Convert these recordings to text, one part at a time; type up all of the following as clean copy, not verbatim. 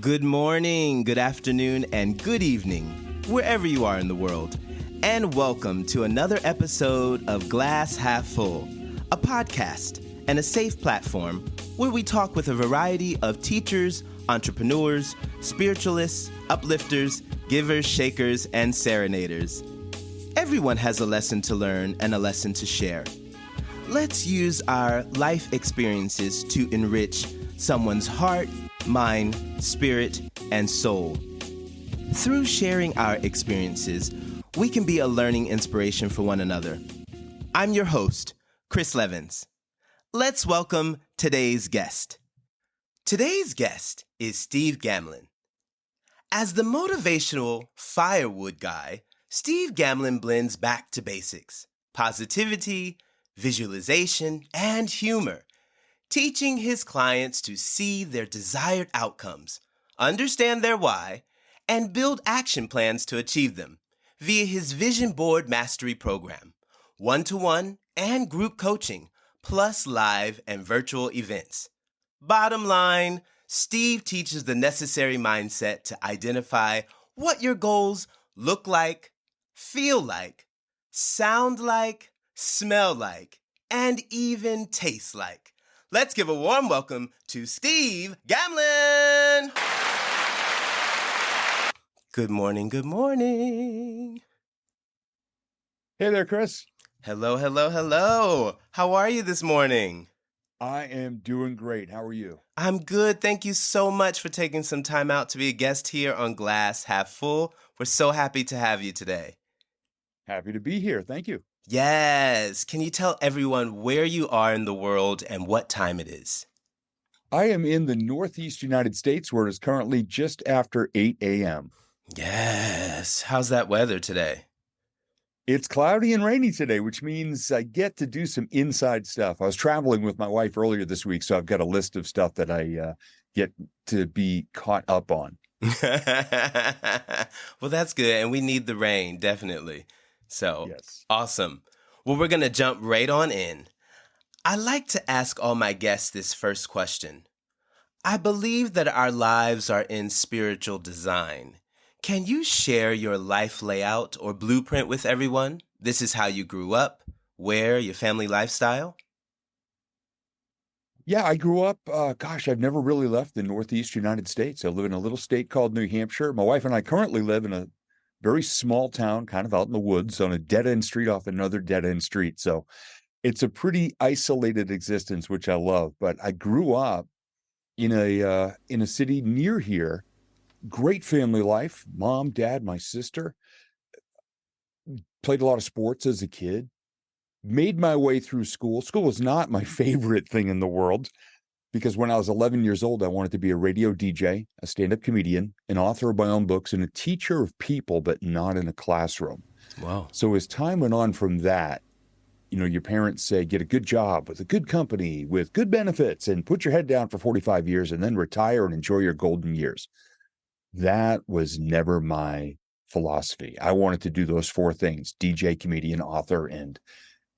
Good morning, good afternoon, and good evening, wherever you are in the world. And welcome to another episode of Glass Half Full, a podcast and a safe platform where we talk with a variety of teachers, entrepreneurs, spiritualists, uplifters, givers, shakers, and serenaders. Everyone has a lesson to learn and a lesson to share. Let's use our life experiences to enrich someone's heart, mind, spirit, and soul. Through sharing our experiences, we can be a learning inspiration for one another. I'm your host, Chris Levens. Let's welcome today's guest. Today's guest is Steve Gamlin. As the motivational firewood guy, Steve Gamlin blends back to basics, positivity, visualization, and humor, teaching his clients to see their desired outcomes, understand their why, and build action plans to achieve them via his Vision Board Mastery Program, one-to-one and group coaching, plus live and virtual events. Bottom line, Steve teaches the necessary mindset to identify what your goals look like, feel like, sound like, smell like, and even taste like. Let's give a warm welcome to Steve Gamlin. Good morning, good morning. Hey there, Chris. Hello, hello, hello. How are you this morning? I am doing great. How are you? I'm good. Thank you so much for taking some time out to be a guest here on Glass Half Full. We're so happy to have you today. Happy to be here. Thank you. Yes. Can you tell everyone where you are in the world and what time it is? I am in the Northeast United States where it is currently just after 8 a.m. Yes. How's that weather today? It's cloudy and rainy today, which means I get to do some inside stuff. I was traveling with my wife earlier this week, so I've got a list of stuff that I get to be caught up on. Well, that's good. And we need the rain, definitely. So, Yes. Awesome. Well, we're going to jump right on in. I like to ask all my guests this first question. I believe that our lives are in spiritual design. Can you share your life layout or blueprint with everyone? This is how you grew up, where, your family lifestyle? Yeah, I grew up, I've never really left the Northeast United States. I live in a little state called New Hampshire. My wife and I currently live in a very small town, kind of out in the woods on a dead-end street off another dead-end street. So it's a pretty isolated existence, which I love. But I grew up in a city near here. Great family life. Mom, dad, my sister. Played a lot of sports as a kid. Made my way through school. School was not my favorite thing in the world because when I was 11 years old, I wanted to be a radio DJ, a stand-up comedian, an author of my own books, and a teacher of people, but not in a classroom. Wow. So as time went on from that, your parents say, get a good job with a good company with good benefits and put your head down for 45 years and then retire and enjoy your golden years. That was never my philosophy. I wanted to do those four things: DJ, comedian, author, and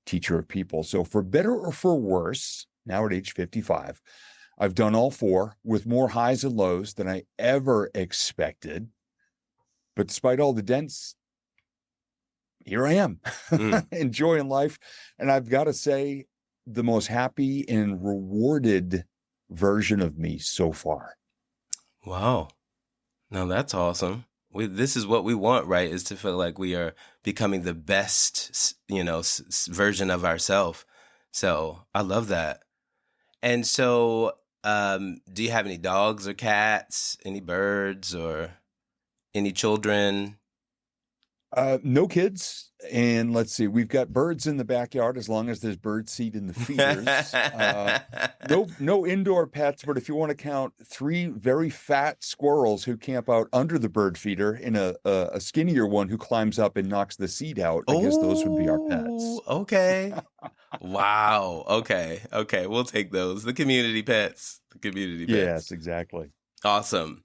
teacher of people. So for better or for worse, now at age 55, I've done all four with more highs and lows than I ever expected. But despite all the dents, here I am enjoying life. And I've got to say, the most happy and rewarded version of me so far. Wow. Now that's awesome. This is what we want, right? Is to feel like we are becoming the best, version of ourselves. So I love that. And so, do you have any dogs or cats, any birds or any children? No kids. And let's see, we've got birds in the backyard as long as there's bird seed in the feeders. No indoor pets, but if you want to count 3 very fat squirrels who camp out under the bird feeder and a skinnier one who climbs up and knocks the seed out, I guess those would be our pets. Okay. Wow. Okay. We'll take those. The community pets. Yes, exactly. Awesome.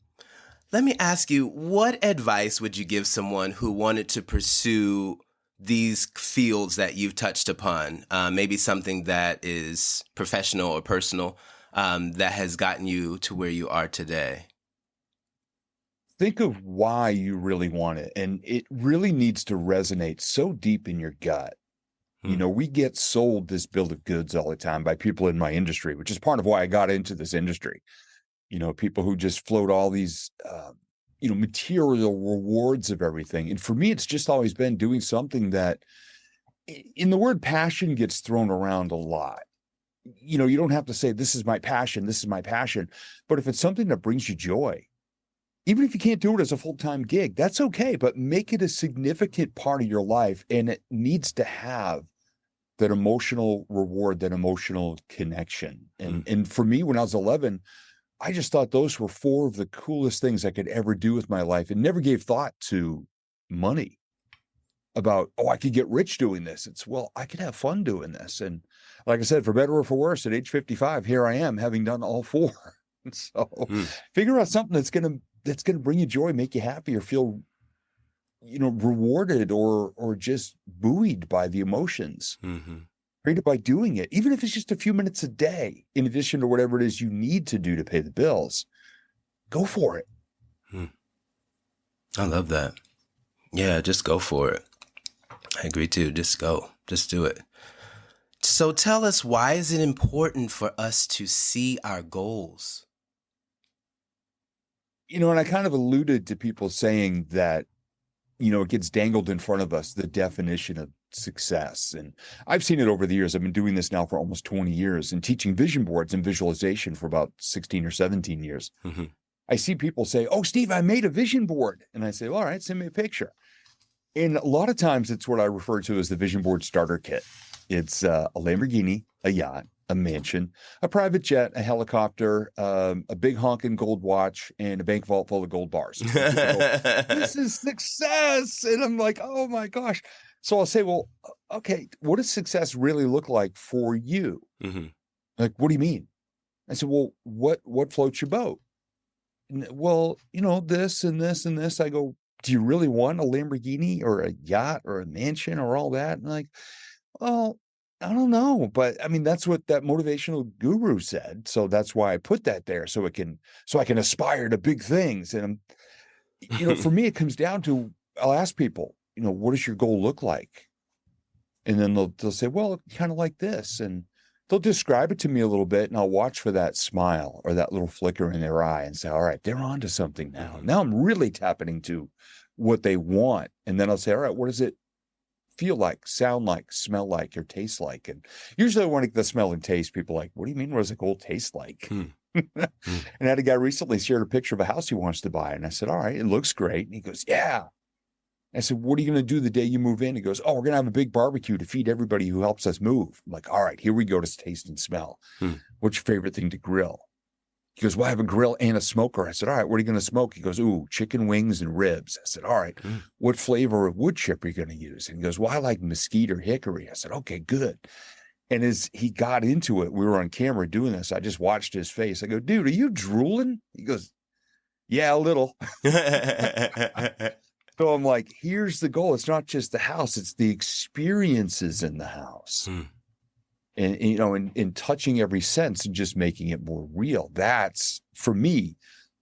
Let me ask you, what advice would you give someone who wanted to pursue these fields that you've touched upon? Maybe something that is professional or personal that has gotten you to where you are today? think of why you really want it. And it really needs to resonate so deep in your gut. You know, we get sold this bill of goods all the time by people in my industry, which is part of why I got into this industry. You know, people who just float all these, material rewards of everything. And for me, it's just always been doing something that, in the word passion gets thrown around a lot. You know, you don't have to say, this is my passion, this is my passion. But if it's something that brings you joy, even if you can't do it as a full-time gig, that's okay, but make it a significant part of your life. And it needs to have that emotional reward, that emotional connection. And for me, when I was 11, I just thought those were four of the coolest things I could ever do with my life, and never gave thought to money, about, I could get rich doing this. It's, well, I could have fun doing this. And like I said, for better or for worse, at age 55, here I am, having done all four. So figure out something that's going to bring you joy, make you happy, or feel, rewarded or just buoyed by the emotions. Create it by doing it, even if it's just a few minutes a day, in addition to whatever it is you need to do to pay the bills. Go for it. I love that. Yeah, just go for it. I agree too. Just go. Just do it. So tell us, why is it important for us to see our goals? And I kind of alluded to people saying that, it gets dangled in front of us, the definition of success. And I've seen it over the years. I've been doing this now for almost 20 years and teaching vision boards and visualization for about 16 or 17 years. I see people say, "Oh, Steve, I made a vision board." And I say, "Well, all right, send me a picture." And a lot of times it's what I refer to as the vision board starter kit. It's a Lamborghini, a yacht, a mansion, a private jet, a helicopter, a big honking gold watch, and a bank vault full of gold bars. Go, this is success. And I'm like, oh my gosh. So I'll say, well, okay, what does success really look like for you? Like, what do you mean? I said, well, what floats your boat? Well, this and this and this. I go, do you really want a Lamborghini or a yacht or a mansion or all that? And like, well, I don't know, but I mean, that's what that motivational guru said. So that's why I put that there, so I can aspire to big things. And for me, it comes down to, I'll ask people, what does your goal look like? And then they'll say, well, kind of like this. And they'll describe it to me a little bit, and I'll watch for that smile or that little flicker in their eye and say, all right, they're onto something now. Now I'm really tapping into what they want. And then I'll say, all right, what does it feel like, sound like, smell like, or taste like? And usually when I get the smell and taste, people are like, what do you mean? What does a goal taste like? And I had a guy recently shared a picture of a house he wants to buy. And I said, all right, it looks great. And he goes, yeah. I said, what are you going to do the day you move in? He goes, oh, we're going to have a big barbecue to feed everybody who helps us move. I'm like, all right, here we go to taste and smell. What's your favorite thing to grill? He goes, well, I have a grill and a smoker. I said, all right, what are you going to smoke? He goes, ooh, chicken wings and ribs. I said, all right, what flavor of wood chip are you going to use? And he goes, well, I like mesquite or hickory. I said, okay, good. And as he got into it, we were on camera doing this. I just watched his face. I go, dude, are you drooling? He goes, yeah, a little. So I'm like, here's the goal. It's not just the house, it's the experiences in the house. And in touching every sense and just making it more real. That's, for me,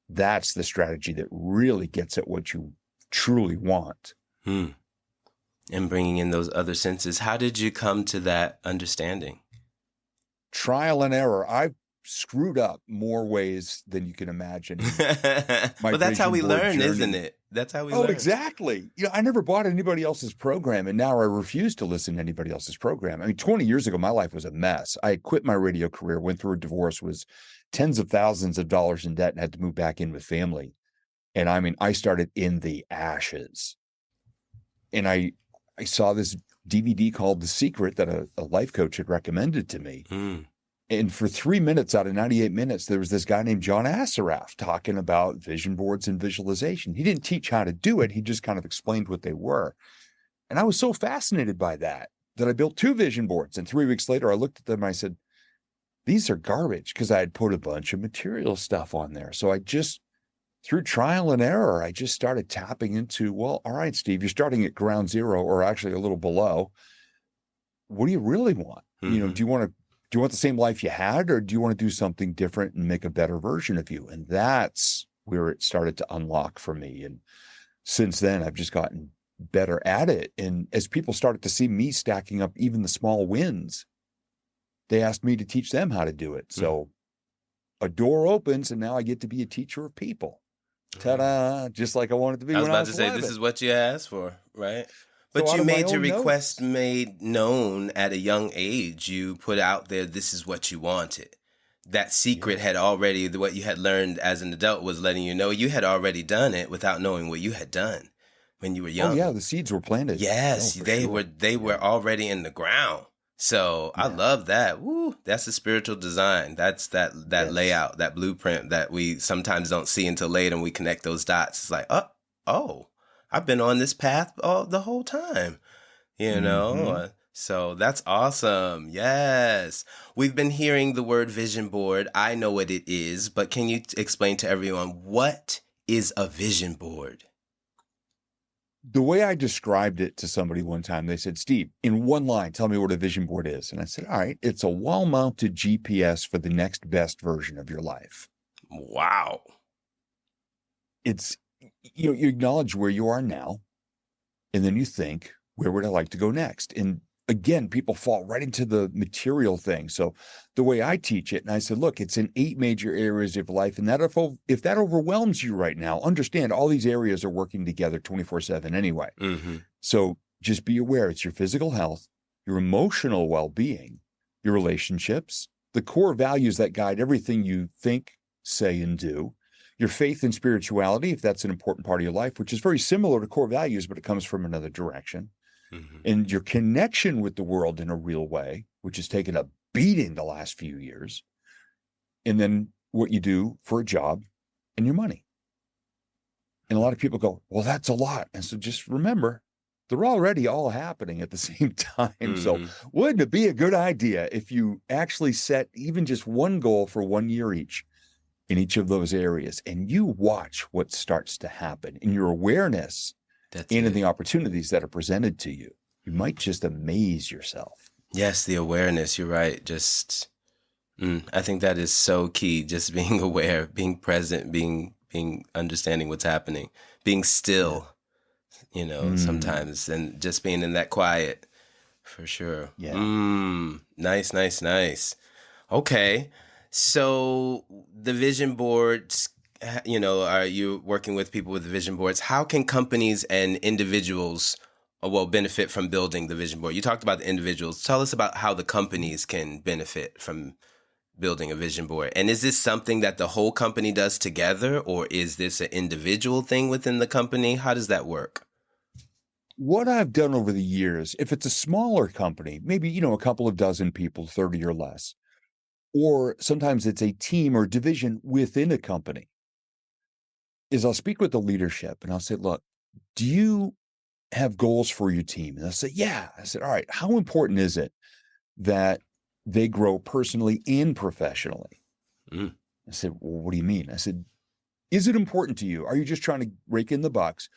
that's the strategy that really gets at what you truly want. And bringing in those other senses. How did you come to that understanding? Trial and error. I've screwed up more ways than you can imagine. But that's how we learn, journey. Isn't it? That's how we learn. Oh, exactly. I never bought anybody else's program, and now I refuse to listen to anybody else's program. I mean, 20 years ago, my life was a mess. I quit my radio career, went through a divorce, was tens of thousands of dollars in debt, and had to move back in with family. And I mean, I started in the ashes. And I saw this DVD called The Secret that a life coach had recommended to me. And for 3 minutes out of 98 minutes, there was this guy named John Assaraf talking about vision boards and visualization. He didn't teach how to do it. He just kind of explained what they were. And I was so fascinated by that I built 2 vision boards. And 3 weeks later, I looked at them and I said, these are garbage, because I had put a bunch of material stuff on there. So I just, through trial and error, I just started tapping into, well, all right, Steve, you're starting at ground zero, or actually a little below. What do you really want? Do you want the same life you had, or do you want to do something different and make a better version of you? And that's where it started to unlock for me. And since then, I've just gotten better at it. And as people started to see me stacking up even the small wins, they asked me to teach them how to do it. So a door opens, and now I get to be a teacher of people. Ta-da! Just like I wanted to be I was when I about was to say, 11. this is what you asked for, right? So But out you of my made your own request notes. made known at a young age. You put out there, this is what you wanted. That secret Yeah. had already, what you had learned as an adult was letting you know you had already done it without knowing what you had done when you were Oh young. yeah, the seeds were planted. Oh, Yes, for they were sure. they Yeah. were already in the ground. So I Yeah. love that. Woo, that's a spiritual design. That's that Yes. layout, that blueprint that we sometimes don't see until later, and we connect those dots. It's like, oh, I've been on this path all the whole time. You know. Mm-hmm. So that's awesome. Yes, we've been hearing the word vision board. I know what it is, but can you explain to everyone what is a vision board? The way I described it to somebody one time, they said, Steve, in one line, tell me what a vision board is. And I said, all right, it's a wall-mounted GPS for the next best version of your life. Wow. It's, you acknowledge where you are now, and then you think, where would I like to go next? And again, people fall right into the material thing. So the way I teach it, and I said, look, it's in 8 major areas of life. And that if that overwhelms you right now, understand all these areas are working together 24/7 anyway. Mm-hmm. So just be aware it's your physical health, your emotional well-being, your relationships, the core values that guide everything you think, say, and do, your faith and spirituality, if that's an important part of your life, which is very similar to core values, but it comes from another direction, Mm-hmm. and your connection with the world in a real way, which has taken a beating the last few years, and then what you do for a job and your money. And a lot of people go, well, that's a lot. And so just remember, they're already all happening at the same time. So Mm-hmm. wouldn't it be a good idea if you actually set even just one goal for 1 year each in each of those areas, and you watch what starts to happen in your awareness That's and in it. the opportunities that are presented to you? You might just amaze yourself. Yes, the awareness. You're right. I think that is so key. Just being aware, being present, being understanding what's happening, being Yeah. still. Mm, Sometimes, and just being in that quiet, for sure. yeah. Nice, nice, nice. Okay, so the vision boards. Are you working with people with the vision boards? How can companies and individuals, benefit from building the vision board? You talked about the individuals. Tell us about how the companies can benefit from building a vision board. And is this something that the whole company does together, or is this an individual thing within the company? How does that work? What I've done over the years, if it's a smaller company, maybe, a couple of dozen people, 30 or less, or sometimes it's a team or division within a company, is I'll speak with the leadership and I'll say, look, do you have goals for your team? And they'll say, yeah. I said, all right, how important is it that they grow personally and professionally? Mm. I said, well, what do you mean? I said, is it important to you? Are you just trying to rake in the bucks?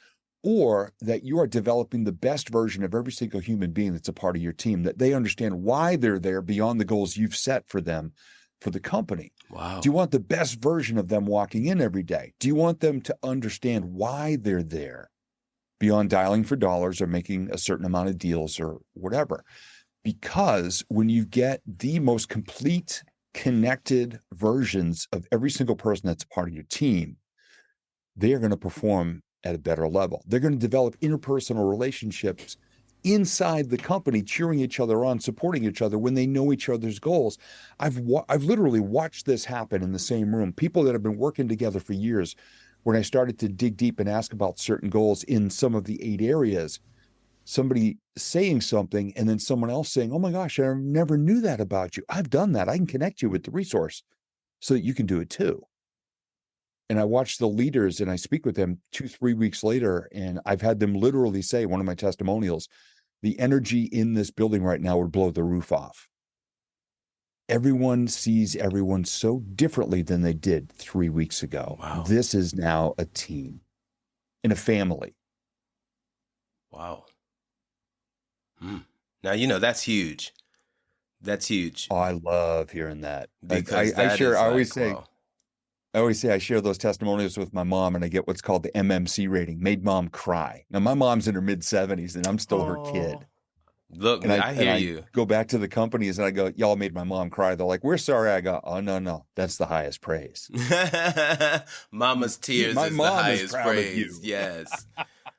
Or that you are developing the best version of every single human being that's a part of your team, that they understand why they're there beyond the goals you've set for them, for the company? Do Wow. you want the best version of them walking in every day? Do you want them to understand why they're there beyond dialing for dollars or making a certain amount of deals or whatever? Because when you get the most complete, connected versions of every single person that's a part of your team, they are going to perform at a better level. They're going to develop interpersonal relationships inside the company, cheering each other on, supporting each other when they know each other's goals. I've literally watched this happen in the same room. People that have been working together for years, when I started to dig deep and ask about certain goals in some of the 8 areas, somebody saying something and then someone else saying, oh my gosh, I never knew that about you. I've done that. I can connect you with the resource so that you can do it too. And I watch the leaders and I speak with them 2, 3 weeks later. And I've had them literally say, one of my testimonials, the energy in this building right now would blow the roof off. Everyone sees everyone so differently than they did 3 weeks ago. Wow. This is now a team and a family. Wow. Now, that's huge. That's huge Oh, I love hearing that. because I that share, is I always like, say, wow. I always say I share those testimonials with my mom, and I get what's called the MMC rating, made mom cry. Now my mom's in her mid 70s, and I'm still her Oh, kid. look, And I I and hear I you. go back to the companies and I go, y'all made my mom cry. They're like, we're sorry. I go, oh no, that's the highest praise. Mama's tears My is the mom is highest proud of praise. you. Yes.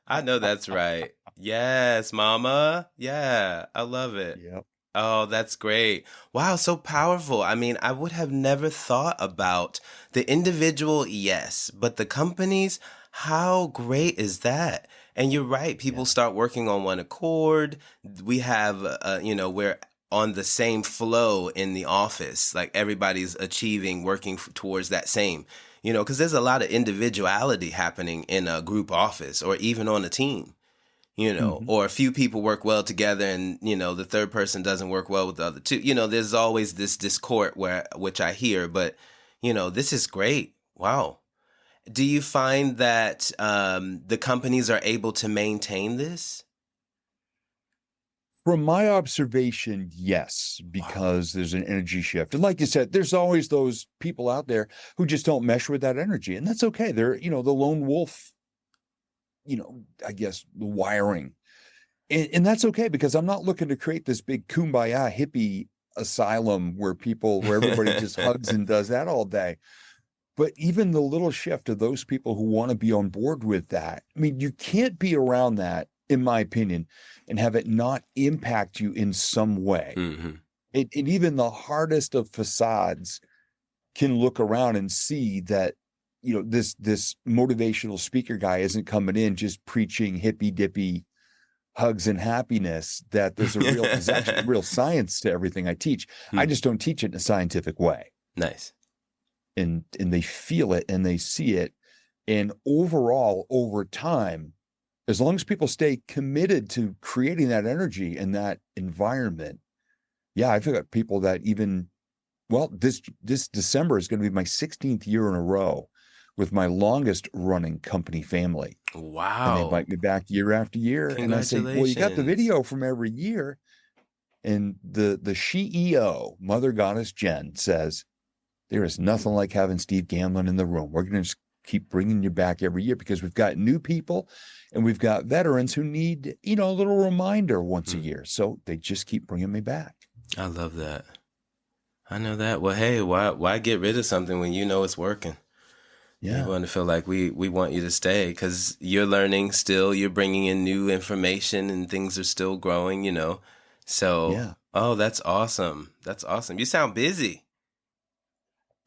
I know that's right. Yes, mama. Yeah, I love it. Yep. Oh, that's great. Wow, so powerful. I mean, I would have never thought about the individual, yes, but the companies, how great is that? And you're right, people Yeah. start working on one accord. We have, we're on the same flow in the office. Like everybody's achieving, working towards that same, because there's a lot of individuality happening in a group office or even on a team, Hmm. or a few people work well together and, the third person doesn't work well with the other two. There's always this discord which I hear, but, this is great. Wow. Do you find that the companies are able to maintain this? From my observation, yes, Wow. because there's an energy shift. And like you said, there's always those people out there who just don't mesh with that energy. And that's okay. They're, the lone wolf, I guess the wiring. And that's okay because I'm not looking to create this big kumbaya hippie asylum where everybody just hugs and does that all day. But even the little shift of those people who want to be on board with that, I mean, you can't be around that, in my opinion, and have it not impact you in some way. Hmm. And even the hardest of facades can look around and see that, this motivational speaker guy isn't coming in just preaching hippy dippy hugs and happiness, that there's actually real science to everything I teach. I just don't teach it in a scientific way. Nice. And they feel it and they see it. And overall, over time, as long as people stay committed to creating that energy and that environment, yeah, I've got people that even, well, this December is going to be my 16th year in a row with my longest running company family. And they Wow. invite me back year after year. And I say, well, you got the Congratulations. video from every year. And the CEO, Mother Goddess Jen, says, there is nothing like having Steve Gamlin in the room. We're going to keep bringing you back every year because we've got new people and we've got veterans who need, a little reminder once a Hmm. year. So they just keep bringing me back. I love that. I know that. Well, hey, why get rid of something when you know it's working? You Yeah. want to feel like we want you to stay because you're learning still. You're bringing in new information and things are still growing. So, Yeah. oh, that's awesome. That's awesome. You sound busy.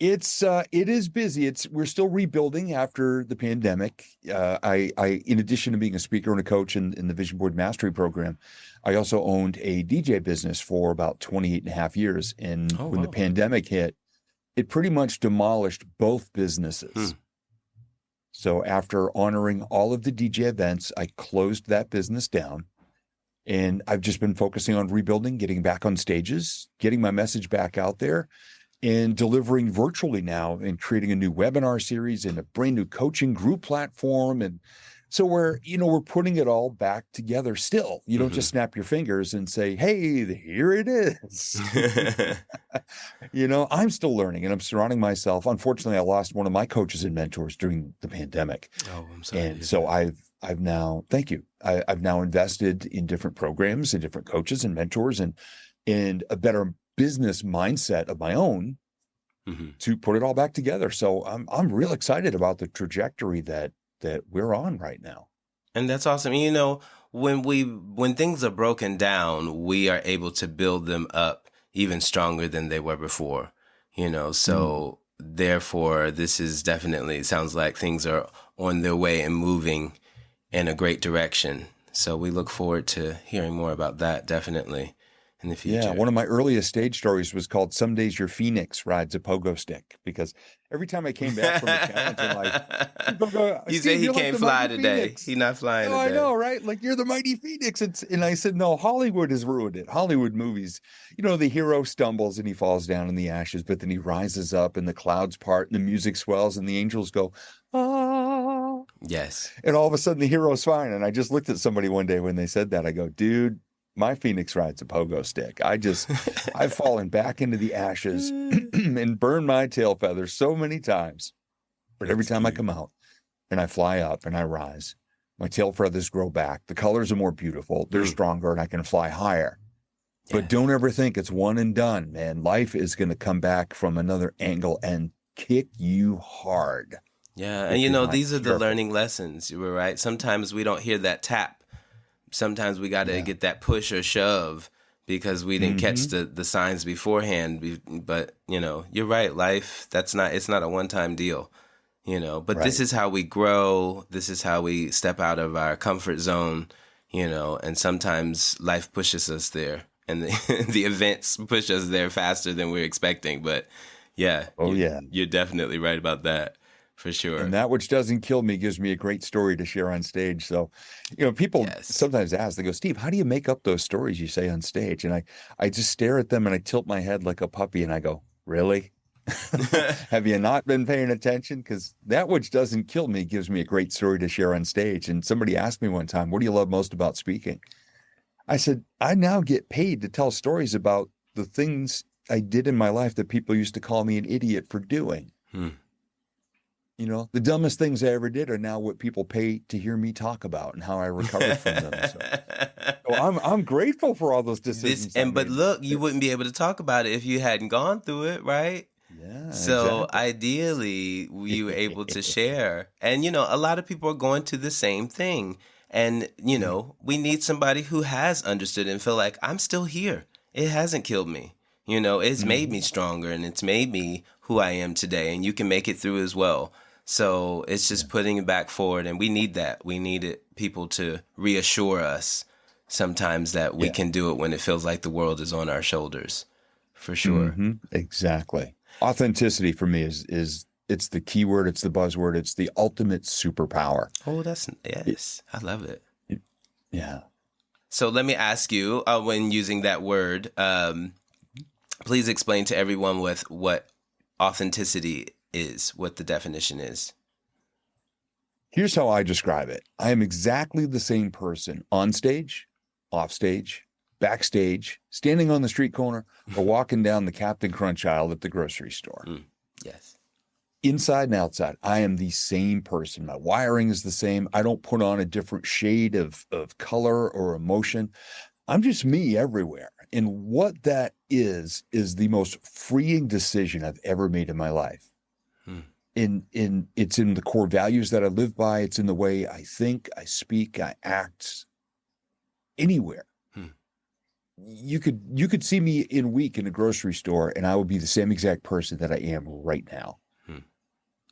It is busy. We're still rebuilding after the pandemic. I in addition to being a speaker and a coach in the Vision Board Mastery Program, I also owned a DJ business for about 28 and a half years. And Oh, when the wow. pandemic hit, it pretty much demolished both Hmm. businesses. So after honoring all of the DJ events, I closed that business down. And I've just been focusing on rebuilding, getting back on stages, getting my message back out there, and delivering virtually now and creating a new webinar series and a brand new coaching group platform. And so we're putting it all back together still. You don't Hmm. just snap your fingers and say, hey, here it is. I'm still learning and I'm surrounding myself. Unfortunately, I lost one of my coaches and mentors during the pandemic. Oh, I'm sorry to And hear so that. I've now, thank you. I've now invested in different programs and different coaches and mentors and a better business mindset of my own Hmm. to put it all back together. So I'm real excited about the trajectory that we're on right now. And that's awesome. When things are broken down, we are able to build them up even stronger than they were before. Mm. So therefore this is definitely, it sounds like things are on their way and moving in a great direction. So we look forward to hearing more about that definitely in the Yeah, future. one of my earliest stage stories was called "Some Days Your Phoenix Rides a Pogo Stick" because every time I came back from a challenge in life, people go, You say "Steve, he you're like can't the fly mighty today. He phoenix." not flying Oh, I today. know, right? Like you're the mighty phoenix. And I said, no, Hollywood has ruined it. Hollywood movies, the hero stumbles and he falls down in the ashes, but then he rises up and the clouds part and the music swells and the angels go, ah. Yes. And all of a sudden the hero's fine. And I just looked at somebody one day when they said that. I go, dude, my phoenix rides a pogo stick. I've fallen back into the ashes and burned my tail feathers so many times. But every time I come out and I fly up and I rise, my tail feathers grow back. The colors are more beautiful. They're stronger and I can fly higher. But don't ever think it's one and done, man. Life is going to come back from another angle and kick you hard. Yeah. And these are the learning lessons. You were right. Sometimes we don't hear that tap. Sometimes we got to get that push or shove because we didn't catch the signs beforehand. But, you're right. Life, it's not a one-time deal, but this is how we grow. This is how we step out of our comfort zone, and sometimes life pushes us there and the events push us there faster than we're expecting. But you're definitely right about that. For sure. And that which doesn't kill me gives me a great story to share on stage. So, people sometimes ask, they go, Steve, how do you make up those stories you say on stage? And I just stare at them and I tilt my head like a puppy and I go, really? Have you not been paying attention? Because that which doesn't kill me gives me a great story to share on stage. And somebody asked me one time, what do you love most about speaking? I said, I now get paid to tell stories about the things I did in my life that people used to call me an idiot for doing. The dumbest things I ever did are now what people pay to hear me talk about and how I recovered from them. So I'm grateful for all those decisions. But look, you wouldn't be able to talk about it if you hadn't gone through it, right? Yeah. So exactly. Ideally, you were able to share. And, a lot of people are going to the same thing. And, we need somebody who has understood and feel like I'm still here. It hasn't killed me. It's made me stronger and it's made me who I am today. And you can make it through as well. So it's just putting it back forward. And we need that. We need people to reassure us sometimes that we can do it when it feels like the world is on our shoulders. For sure. Exactly. Authenticity for me is it's the key word. It's the buzzword. It's the ultimate superpower. Oh, yes. I love it. Yeah. So let me ask you, when using that word, please explain to everyone what authenticity is, what the definition is. Here's how I describe it. I am exactly the same person on stage, off stage, backstage, standing on the street corner, or walking down the Captain Crunch aisle at the grocery store. Yes. Inside and outside, I am the same person. My wiring is the same. I don't put on a different shade of color or emotion. I'm just me everywhere. And what that is the most freeing decision I've ever made in my life. It's in the core values that I live by. It's in the way I think, I speak, I act anywhere. You could see me in a week in a grocery store and I would be the same exact person that I am right now.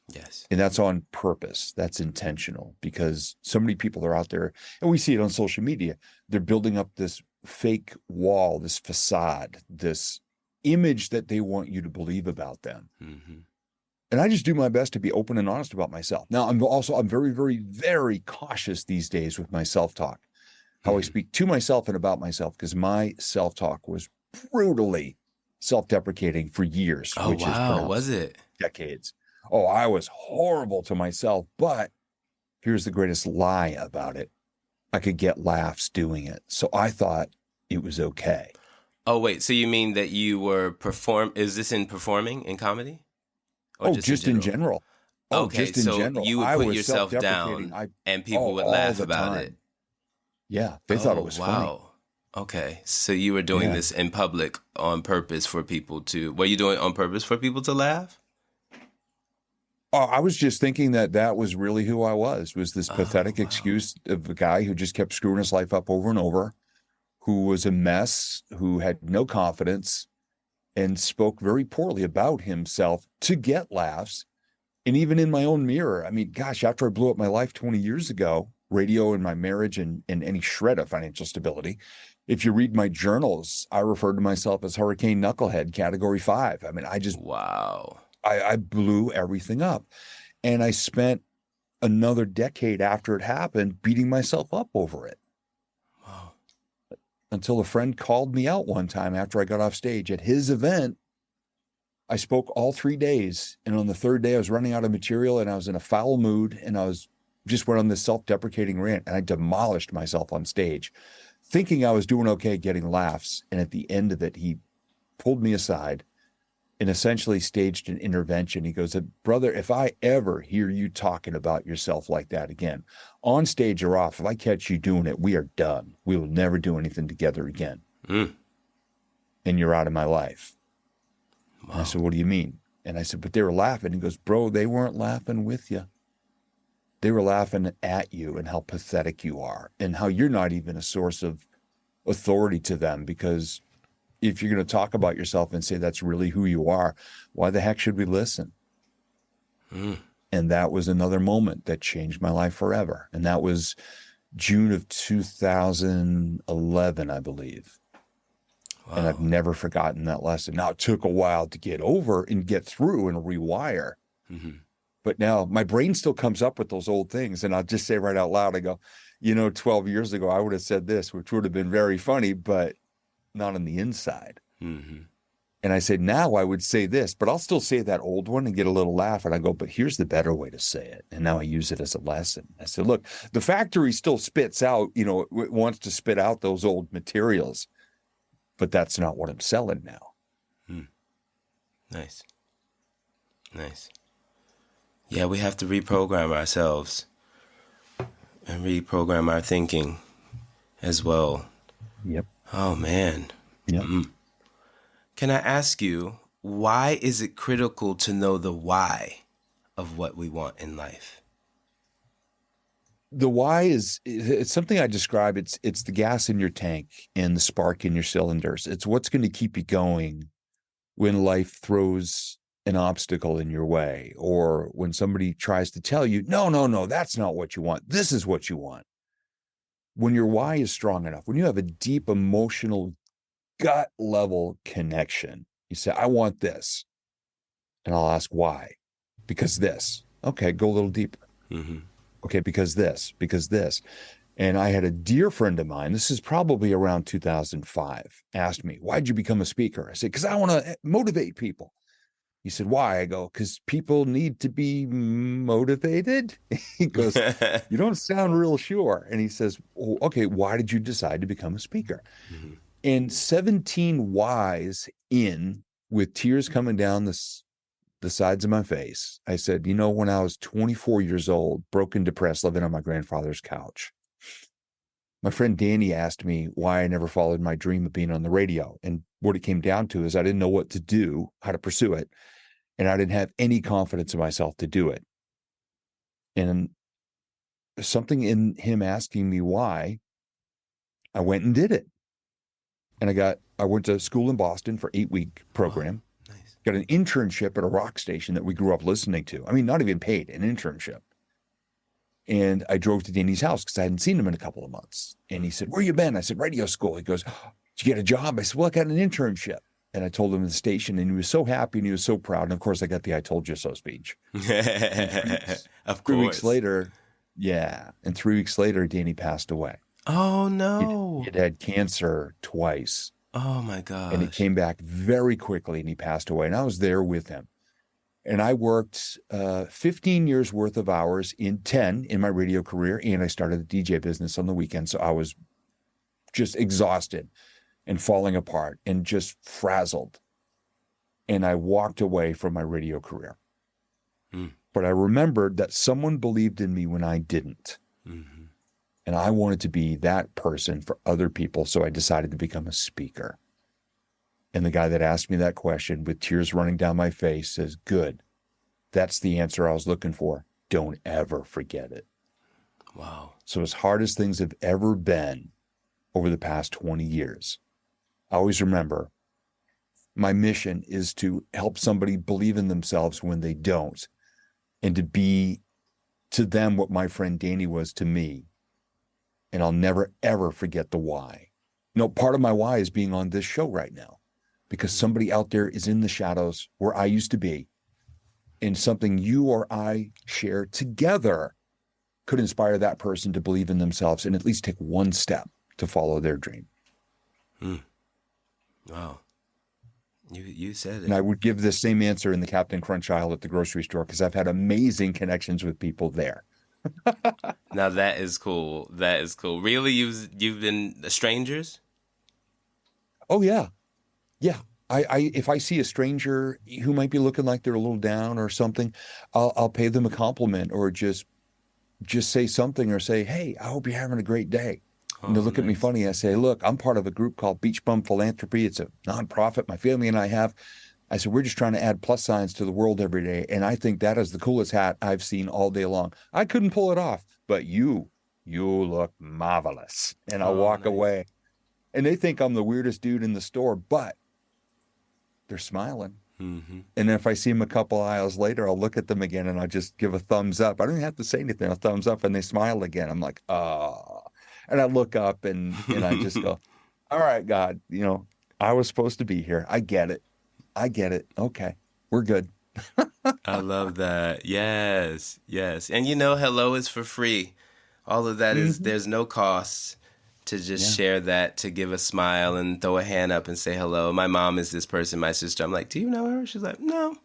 Yes. And that's on purpose. That's intentional because so many people are out there and we see it on social media. They're building up this fake wall, this facade, this image that they want you to believe about them. And I just do my best to be open and honest about myself. Now, I'm very, very, very cautious these days with my self-talk, how I speak to myself and about myself, because my self-talk was brutally self-deprecating for years. Oh, wow. Was it? Decades. Oh, I was horrible to myself. But here's the greatest lie about it. I could get laughs doing it. So I thought it was okay. Oh, wait. So you mean that you were is this in performing in comedy? Or just in general. Okay, just in so general. you would put yourself down and people would laugh about it. Yeah, they thought it was funny. Okay, so you were doing this in public on purpose for people to... Were you doing it on purpose for people to laugh? I was just thinking that was really who I was this pathetic excuse of a guy who just kept screwing his life up over and over, who was a mess, who had no confidence, and spoke very poorly about himself to get laughs. And even in my own mirror, I mean, gosh, after I blew up my life 20 years ago, radio and my marriage and any shred of financial stability, if you read my journals, I referred to myself as Hurricane Knucklehead, Category 5. I mean, Wow. I blew everything up. And I spent another decade after it happened beating myself up over it. Wow. Until a friend called me out one time after I got off stage at his event. I spoke all 3 days. And on the third day, I was running out of material and I was in a foul mood. And I just went on this self-deprecating rant and I demolished myself on stage, thinking I was doing okay getting laughs. And at the end of it, he pulled me aside and essentially staged an intervention. He goes, brother, if I ever hear you talking about yourself like that again, on stage or off, if I catch you doing it, we are done. We will never do anything together again. And you're out of my life. Wow. And I said, what do you mean? And I said, but they were laughing. He goes, bro, they weren't laughing with you. They were laughing at you and how pathetic you are and how you're not even a source of authority to them, because if you're going to talk about yourself and say that's really who you are, why the heck should we listen? And that was another moment that changed my life forever. And that was June of 2011, I believe. Wow. And I've never forgotten that lesson. Now, it took a while to get over and get through and rewire. But now my brain still comes up with those old things. And I'll just say right out loud, I go, 12 years ago, I would have said this, which would have been very funny, but not on the inside. And I said, now I would say this, but I'll still say that old one and get a little laugh. And I go, but here's the better way to say it. And now I use it as a lesson. I said, look, the factory still spits out, it wants to spit out those old materials, but that's not what I'm selling now. Nice. Yeah, we have to reprogram ourselves and reprogram our thinking as well. Yep. Oh, man. Yep. Can I ask you, why is it critical to know the why of what we want in life? The why it's something I describe. It's the gas in your tank and the spark in your cylinders. It's what's going to keep you going when life throws an obstacle in your way, or when somebody tries to tell you, no, that's not what you want. This is what you want. When your why is strong enough, when you have a deep emotional gut level connection, you say, I want this. And I'll ask why. Because this. Okay, go a little deeper. Okay, because this. And I had a dear friend of mine, this is probably around 2005, asked me, why'd you become a speaker? I said, because I want to motivate people. He said, why? I go, because people need to be motivated. He goes, you don't sound real sure. And he says, well, okay, why did you decide to become a speaker? And 17 whys in, with tears coming down the sides of my face, I said, when I was 24 years old, broken, depressed, living on my grandfather's couch, my friend Danny asked me why I never followed my dream of being on the radio. And what it came down to is I didn't know what to do, how to pursue it. And I didn't have any confidence in myself to do it. And something in him asking me why, I went and did it. And I went to school in Boston for 8-week program. Wow, nice. Got an internship at a rock station that we grew up listening to. I mean, not even paid, an internship. And I drove to Danny's house because I hadn't seen him in a couple of months. And he said, where you been? I said, radio school. He goes, did you get a job? I said, well, I got an internship. And I told him the station, and he was so happy and he was so proud. And of course, I got the I told you so speech. Of course. 3 weeks later, and 3 weeks later, Danny passed away. Oh, no. He'd had cancer twice. Oh, my gosh. And it came back very quickly, and he passed away. And I was there with him. And I worked 15 years worth of hours in 10 in my radio career, and I started a DJ business on the weekend. So I was just exhausted and falling apart and just frazzled. And I walked away from my radio career. But I remembered that someone believed in me when I didn't. And I wanted to be that person for other people. So I decided to become a speaker. And the guy that asked me that question with tears running down my face says, good. That's the answer I was looking for. Don't ever forget it. Wow. So as hard as things have ever been over the past 20 years, I always remember my mission is to help somebody believe in themselves when they don't, and to be to them what my friend Danny was to me. And I'll never, ever forget the why. Part of my why is being on this show right now, because somebody out there is in the shadows where I used to be, and something you or I share together could inspire that person to believe in themselves and at least take one step to follow their dream. Wow. You said it. And I would give the same answer in the Captain Crunch aisle at the grocery store, because I've had amazing connections with people there. Now that is cool. That is cool. Really? You've been strangers? Oh, yeah. Yeah. If I see a stranger who might be looking like they're a little down or something, I'll pay them a compliment or just say something or say, hey, I hope you're having a great day. And they Oh, look at me nice. funny. I say, look, I'm part of a group called Beach Bum Philanthropy. It's a nonprofit my family and I have. I said, we're just trying to add plus signs to the world every day. And I think that is the coolest hat I've seen all day long. I couldn't pull it off, but you look marvelous. And I'll Oh, walk nice. away. And they think I'm the weirdest dude in the store, but they're smiling. Mm-hmm. And if I see them a couple aisles later, I'll look at them again and I'll just give a thumbs up. I don't even have to say anything. A thumbs up and they smile again. I'm like, oh. And I look up and I just go, all right, God, I was supposed to be here. I get it. I get it. Okay, we're good. I love that. Yes, yes. And you know, hello is for free. All of that is, Hmm. there's no cost to just Yeah. share that, to give a smile and throw a hand up and say hello. My mom is this person, my sister. I'm like, do you know her? She's like, no.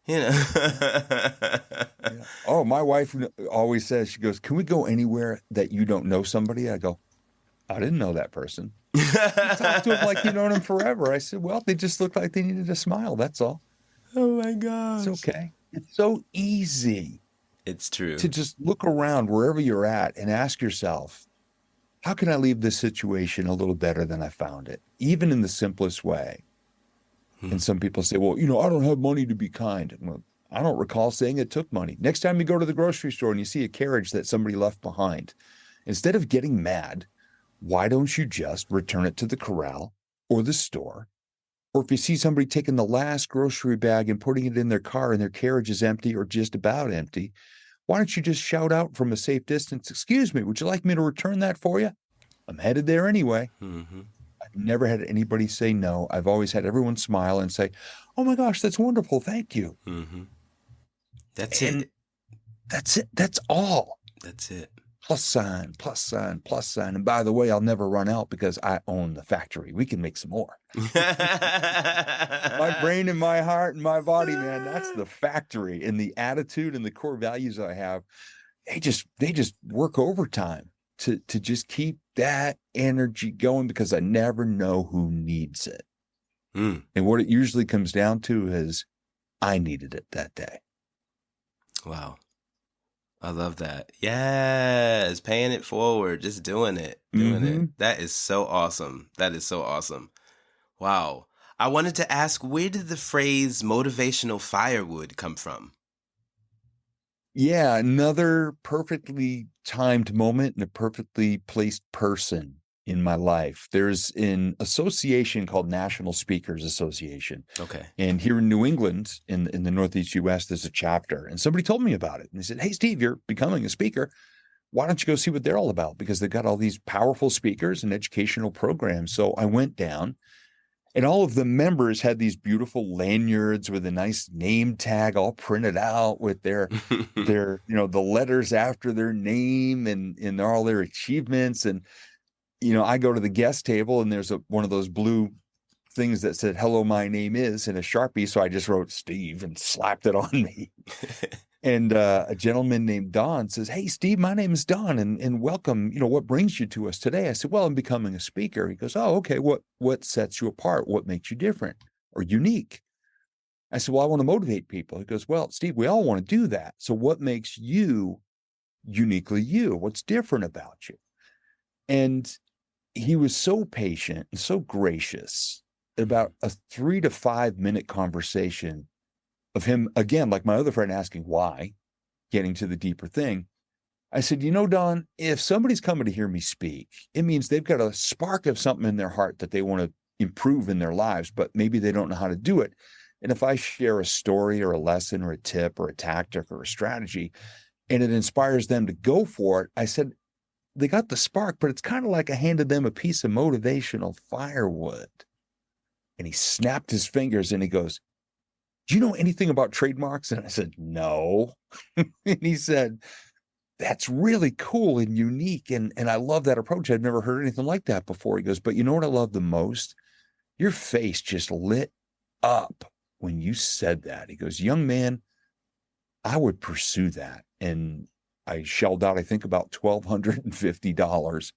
You know. Yeah. Oh, my wife always says, she goes, can we go anywhere that you don't know somebody? I go, I didn't know that person. You talked to them like you known them forever. I said, well, they just looked like they needed a smile. That's all. Oh my It's gosh. okay. It's so easy It's true. to just look around wherever you're at and ask yourself, how can I leave this situation a little better than I found it, even in the simplest way? Hmm. And some people say, well, I don't have money to be kind. Well, I don't recall saying it took money. Next time you go to the grocery store and you see a carriage that somebody left behind, instead of getting mad, why don't you just return it to the corral or the store? Or if you see somebody taking the last grocery bag and putting it in their car and their carriage is empty or just about empty, why don't you just shout out from a safe distance, excuse me, would you like me to return that for you? I'm headed there anyway. Hmm. I've never had anybody say no. I've always had everyone smile and say, oh my gosh, that's wonderful. Thank you. Hmm. That's And it. that's it. That's all. That's it. Plus sign, plus sign, plus sign. And by the way, I'll never run out because I own the factory. We can make some more. My brain and my heart and my body, man, that's the factory. And the attitude and the core values I have, they just work overtime to just keep that energy going because I never know who needs it. Mm. And what it usually comes down to is I needed it that day. Wow. I love that. Yes, paying it forward, just doing it, doing it. Mm-hmm. That is so awesome. That is so awesome. Wow. I wanted to ask, where did the phrase motivational firewood come from? Yeah, another perfectly timed moment and a perfectly placed person in my life. There's an association called National Speakers Association. Okay. And here in New England, in the Northeast US, there's a chapter. And somebody told me about it. And they said, hey, Steve, you're becoming a speaker. Why don't you go see what they're all about? Because they've got all these powerful speakers and educational programs. So I went down. And all of the members had these beautiful lanyards with a nice name tag all printed out with their the letters after their name and all their achievements. And I go to the guest table and there's one of those blue things that said hello, my name is, in a Sharpie. So I just wrote Steve and slapped it on me. And a gentleman named Don says, hey, Steve, my name is Don and welcome. What brings you to us today? I said, well, I'm becoming a speaker. He goes, oh, okay. What sets you apart? What makes you different or unique? I said, well, I want to motivate people. He goes, well, Steve, we all want to do that. So what makes you uniquely you? What's different about you? And he was so patient and so gracious. About a 3 to 5 minute conversation of him, again, like my other friend asking why, getting to the deeper thing. I said, Don, if somebody's coming to hear me speak, it means they've got a spark of something in their heart that they want to improve in their lives, but maybe they don't know how to do it. And if I share a story or a lesson or a tip or a tactic or a strategy, and it inspires them to go for it, I said, they got the spark, but it's kind of like I handed them a piece of motivational firewood. And he snapped his fingers and he goes, do you know anything about trademarks? And I said, no. And he said, that's really cool and unique. And I love that approach. I've never heard anything like that before. He goes, but you know what I love the most? Your face just lit up when you said that. He goes, young man, I would pursue that. And I shelled out, I think, about $1,250.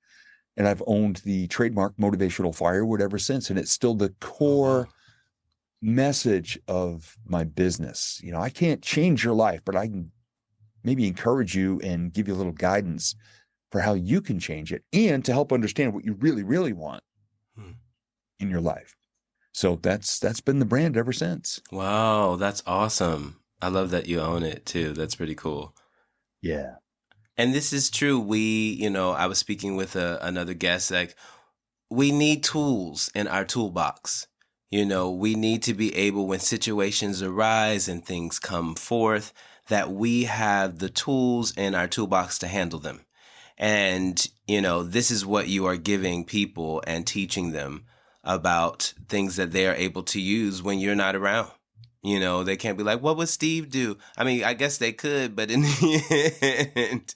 And I've owned the trademark motivational firewood ever since. And it's still the Oh, wow. core message of my business. You know, I can't change your life, but I can maybe encourage you and give you a little guidance for how you can change it and to help understand what you really, really want in your life. So that's been the brand ever since. Wow, that's awesome. I love that you own it too. That's pretty cool. Yeah. And this is true. I was speaking with another guest, like, we need tools in our toolbox. We need to be able, when situations arise and things come forth, that we have the tools in our toolbox to handle them. And, this is what you are giving people and teaching them about things that they are able to use when you're not around. They can't be like, what would Steve do? I mean, I guess they could, but in the end,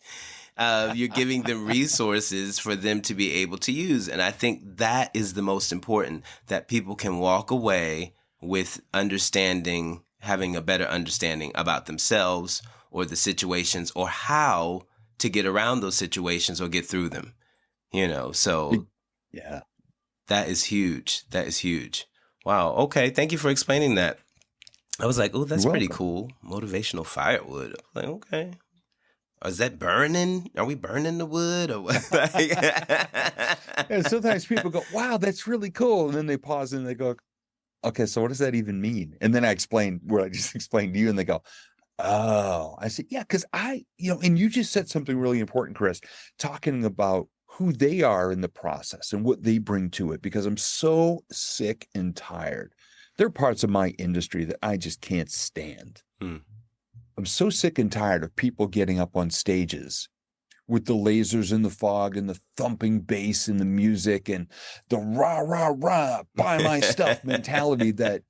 you're giving them resources for them to be able to use. And I think that is the most important, that people can walk away with understanding, having a better understanding about themselves or the situations or how to get around those situations or get through them. So yeah, that is huge. That is huge. Wow. Okay. Thank you for explaining that. I was like, oh, that's pretty cool. Motivational firewood. I'm like, okay. Is that burning? Are we burning the wood or what? And sometimes people go, wow, that's really cool. And then they pause and they go, okay, so what does that even mean? And then I explain what I just explained to you and they go, oh, I said, yeah, because and you just said something really important, Chris, talking about who they are in the process and what they bring to it, because I'm so sick and tired. There are parts of my industry that I just can't stand. I'm so sick and tired of people getting up on stages with the lasers and the fog and the thumping bass and the music and the rah, rah, rah, buy my stuff mentality that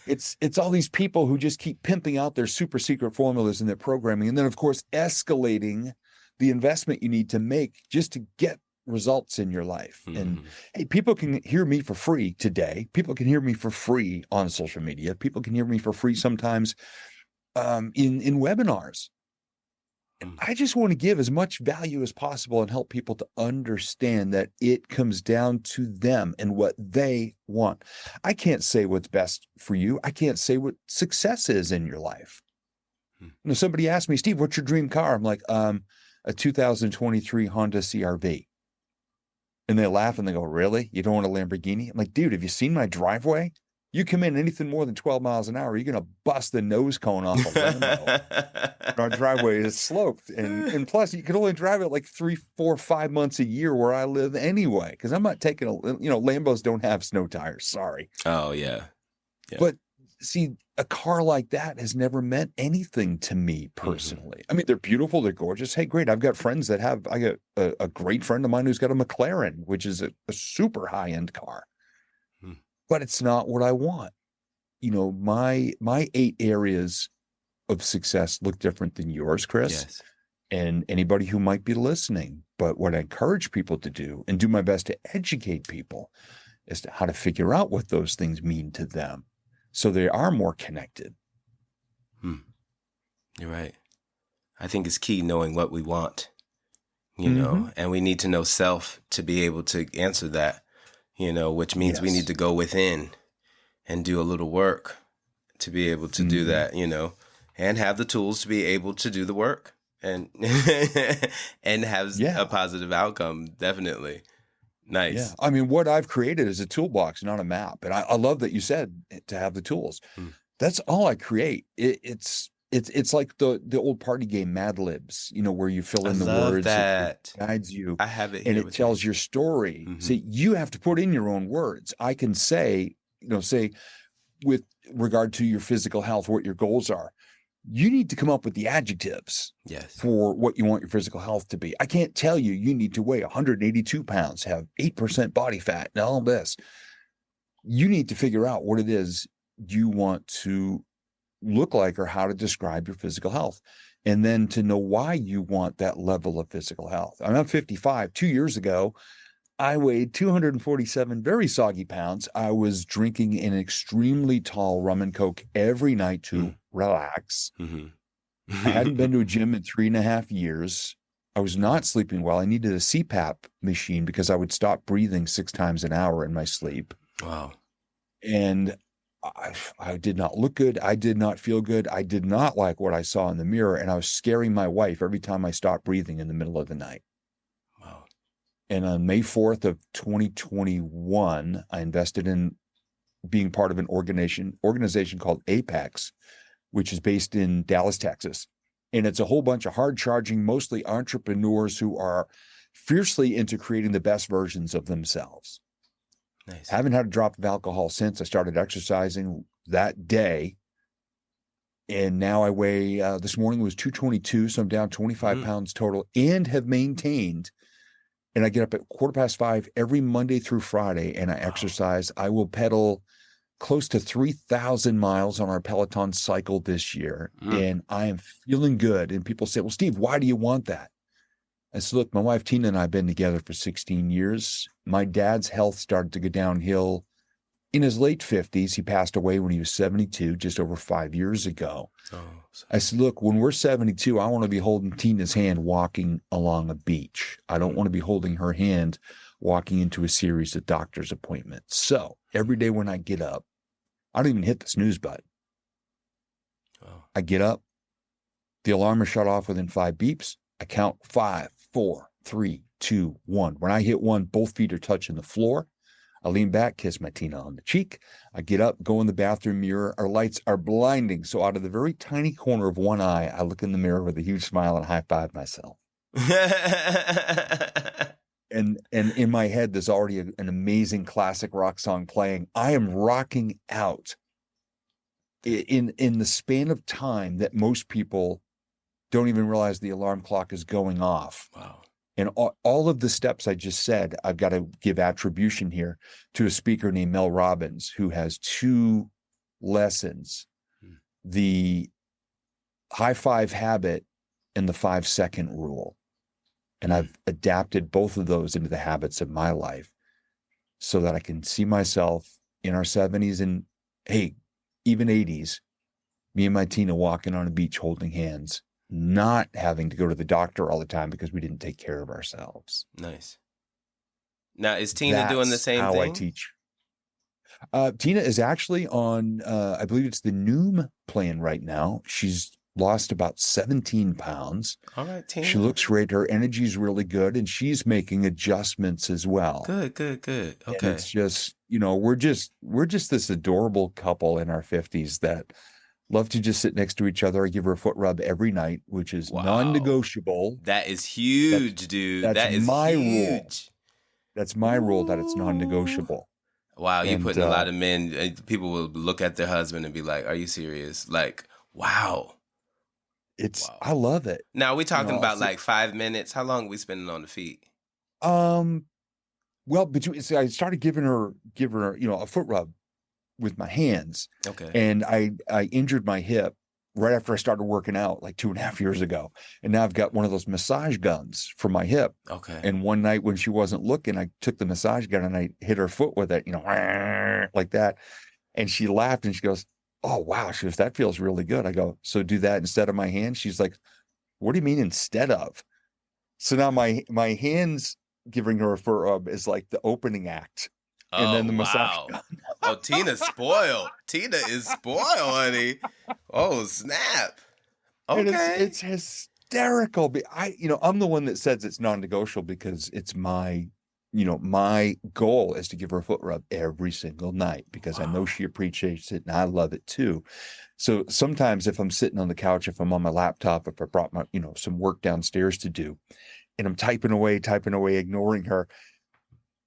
it's all these people who just keep pimping out their super secret formulas in their programming. And then, of course, escalating the investment you need to make just to get results in your life. And hey, people can hear me for free today. People can hear me for free on social media. People can hear me for free sometimes in webinars. And I just want to give as much value as possible and help people to understand that it comes down to them and what they want. I can't say what's best for you. I can't say what success is in your life. Somebody asked me, Steve, what's your dream car? I'm like, a 2023 Honda CR-V. And they laugh and they go, really? You don't want a Lamborghini? I'm like, dude, have you seen my driveway? You come in anything more than 12 miles an hour, you're going to bust the nose cone off a Lambo. Our driveway is sloped. And plus, you can only drive it like 3, 4, 5 months a year where I live anyway, because I'm not taking Lambos don't have snow tires. Sorry. Oh, yeah. But see, a car like that has never meant anything to me personally. I mean, they're beautiful. They're gorgeous. Hey, great. I've got friends that have, I got a great friend of mine who's got a McLaren, which is a super high-end car. But it's not what I want. My 8 areas of success look different than yours, Chris, yes, and anybody who might be listening. But what I encourage people to do and do my best to educate people as to how to figure out what those things mean to them so they are more connected. You're right. I think it's key knowing what we want, and we need to know self to be able to answer that. Which means we need to go within and do a little work to be able to do that, and have the tools to be able to do the work and and have a positive outcome. Definitely. Nice. Yeah. I mean, what I've created is a toolbox, not a map. And I love that you said to have the tools. That's all I create. It's like the old party game Mad Libs, where you fill in the words. That. It guides you. I have it, and it tells your story. See, you have to put in your own words. I can say with regard to your physical health, what your goals are. You need to come up with the adjectives for what you want your physical health to be. I can't tell you need to weigh 182 pounds, have 8% body fat, and all this. You need to figure out what it is you want to look like or how to describe your physical health, and then to know why you want that level of physical health. I'm 55. 2 years ago, I weighed 247 very soggy pounds. I was drinking an extremely tall rum and Coke every night to relax. I hadn't been to a gym in 3.5 years. I was not sleeping well. I needed a CPAP machine because I would stop breathing 6 times an hour in my sleep. Wow. And I did not look good. I did not feel good. I did not like what I saw in the mirror. And I was scaring my wife every time I stopped breathing in the middle of the night. Wow. And on May 4th of 2021, I invested in being part of an organization called Apex, which is based in Dallas, Texas. And it's a whole bunch of hard charging, mostly entrepreneurs who are fiercely into creating the best versions of themselves. Nice. Haven't had a drop of alcohol since I started exercising that day. And now I weigh, this morning was 222. So I'm down 25 pounds total and have maintained. And I get up at 5:15 every Monday through Friday and I exercise. I will pedal close to 3,000 miles on our Peloton cycle this year. And I am feeling good. And people say, well, Steve, why do you want that? I said, look, my wife Tina and I have been together for 16 years. My dad's health started to go downhill in his late 50s. He passed away when he was 72, just over 5 years ago. I said, look, when we're 72, I want to be holding Tina's hand walking along a beach. I don't want to be holding her hand walking into a series of doctor's appointments. So every day when I get up, I don't even hit the snooze button. I get up, the alarm is shut off within 5 beeps. I count 5, 4, 3, 2, 1. When I hit 1, both feet are touching the floor. I lean back, kiss my Tina on the cheek. I get up, go in the bathroom mirror. Our lights are blinding. So out of the very tiny corner of one eye, I look in the mirror with a huge smile and high five myself. And in my head, there's already an amazing classic rock song playing. I am rocking out in the span of time that most people don't even realize the alarm clock is going off. Wow. And all of the steps I just said, I've got to give attribution here to a speaker named Mel Robbins, who has 2 lessons, the high five habit and the 5-second rule. And I've adapted both of those into the habits of my life so that I can see myself in our 70s and, hey, even 80s, me and my Tina walking on a beach holding hands, not having to go to the doctor all the time because we didn't take care of ourselves. Nice. Now, is Tina doing the same thing? How I teach. Tina is actually on, I believe it's the Noom plan right now. She's lost about 17 pounds. All right, Tina. She looks great. Her energy's really good, and she's making adjustments as well. Good. Okay. And it's just, we're just this adorable couple in our 50s that love to just sit next to each other. I give her a foot rub every night, which is non-negotiable. That is huge, dude. That is my huge. Rule. That's my rule, that it's non-negotiable. Wow, you're putting a lot of men, people will look at their husband and be like, are you serious? Like, wow. I love it. Now, we're talking about like 5 minutes. How long are we spending on the feet? Well, I started giving her, a foot rub with my hands. Okay. And I injured my hip right after I started working out like 2.5 years ago. And now I've got one of those massage guns for my hip. Okay. And one night when she wasn't looking, I took the massage gun and I hit her foot with it, like that. And she laughed and she goes, oh, wow. She goes, that feels really good. I go, so do that instead of my hand? She's like, what do you mean instead of? So now my hands giving her a foot rub is like the opening act. And then the massage gun. Oh, Tina's spoiled. Tina is spoiled, honey. Oh, snap. Okay. And it's hysterical. I'm the one that says it's non-negotiable because it's my goal is to give her a foot rub every single night because I know she appreciates it and I love it too. So sometimes if I'm sitting on the couch, if I'm on my laptop, if I brought my, some work downstairs to do, and I'm typing away, ignoring her,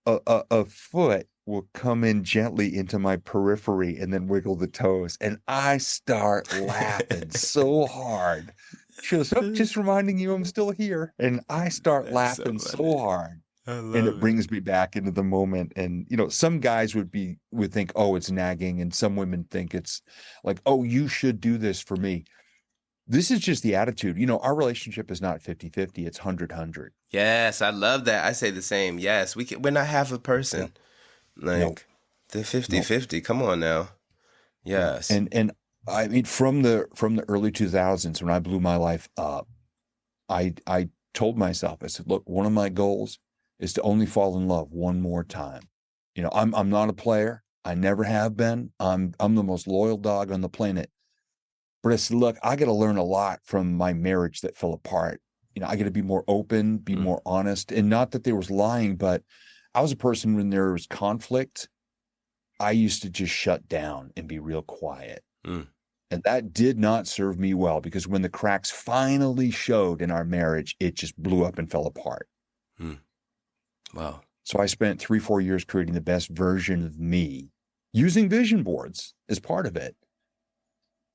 a foot will come in gently into my periphery and then wiggle the toes. And I start laughing so hard. She goes, oh, just reminding you I'm still here. And I start laughing so hard. And it brings me back into the moment. And, some guys would think, oh, it's nagging. And some women think it's like, oh, you should do this for me. This is just the attitude. Our relationship is not 50-50. It's 100-100. Yes, I love that. I say the same. Yes, we're not half a person. Yeah. The 50-50. Come on now. Yes. And I mean, from the early 2000s, when I blew my life up, I told myself, I said, look, one of my goals is to only fall in love one more time. I'm not a player. I never have been. I'm the most loyal dog on the planet. But I said, look, I got to learn a lot from my marriage that fell apart. I got to be more open, be more honest. And not that there was lying, but I was a person when there was conflict, I used to just shut down and be real quiet. And that did not serve me well, because when the cracks finally showed in our marriage, it just blew up and fell apart. Wow. So I spent 3-4 years creating the best version of me, using vision boards as part of it,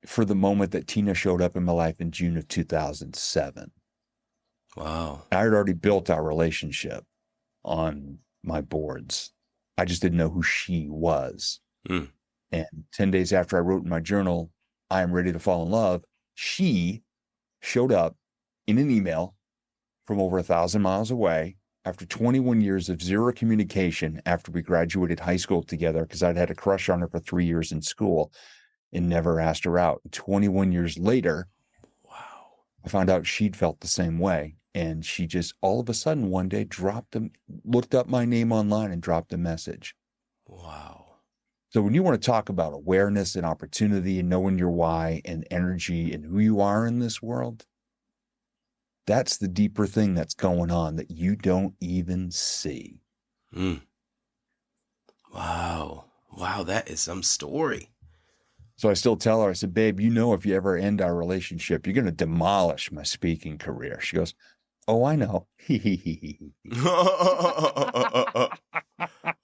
for the moment that Tina showed up in my life in June of 2007. Wow. I had already built our relationship on my boards. I just didn't know who she was. And 10 days after I wrote in my journal, I am ready to fall in love, she showed up in an email from over 1,000 miles away after 21 years of zero communication after we graduated high school together, because I'd had a crush on her for 3 years in school and never asked her out. 21 years later, wow, I found out she'd felt the same way. And she just all of a sudden one day looked up my name online and dropped a message. Wow. So when you want to talk about awareness and opportunity and knowing your why and energy and who you are in this world, that's the deeper thing that's going on that you don't even see. Wow. Wow, that is some story. So I still tell her, I said, babe, if you ever end our relationship, you're going to demolish my speaking career. She goes, oh, I know.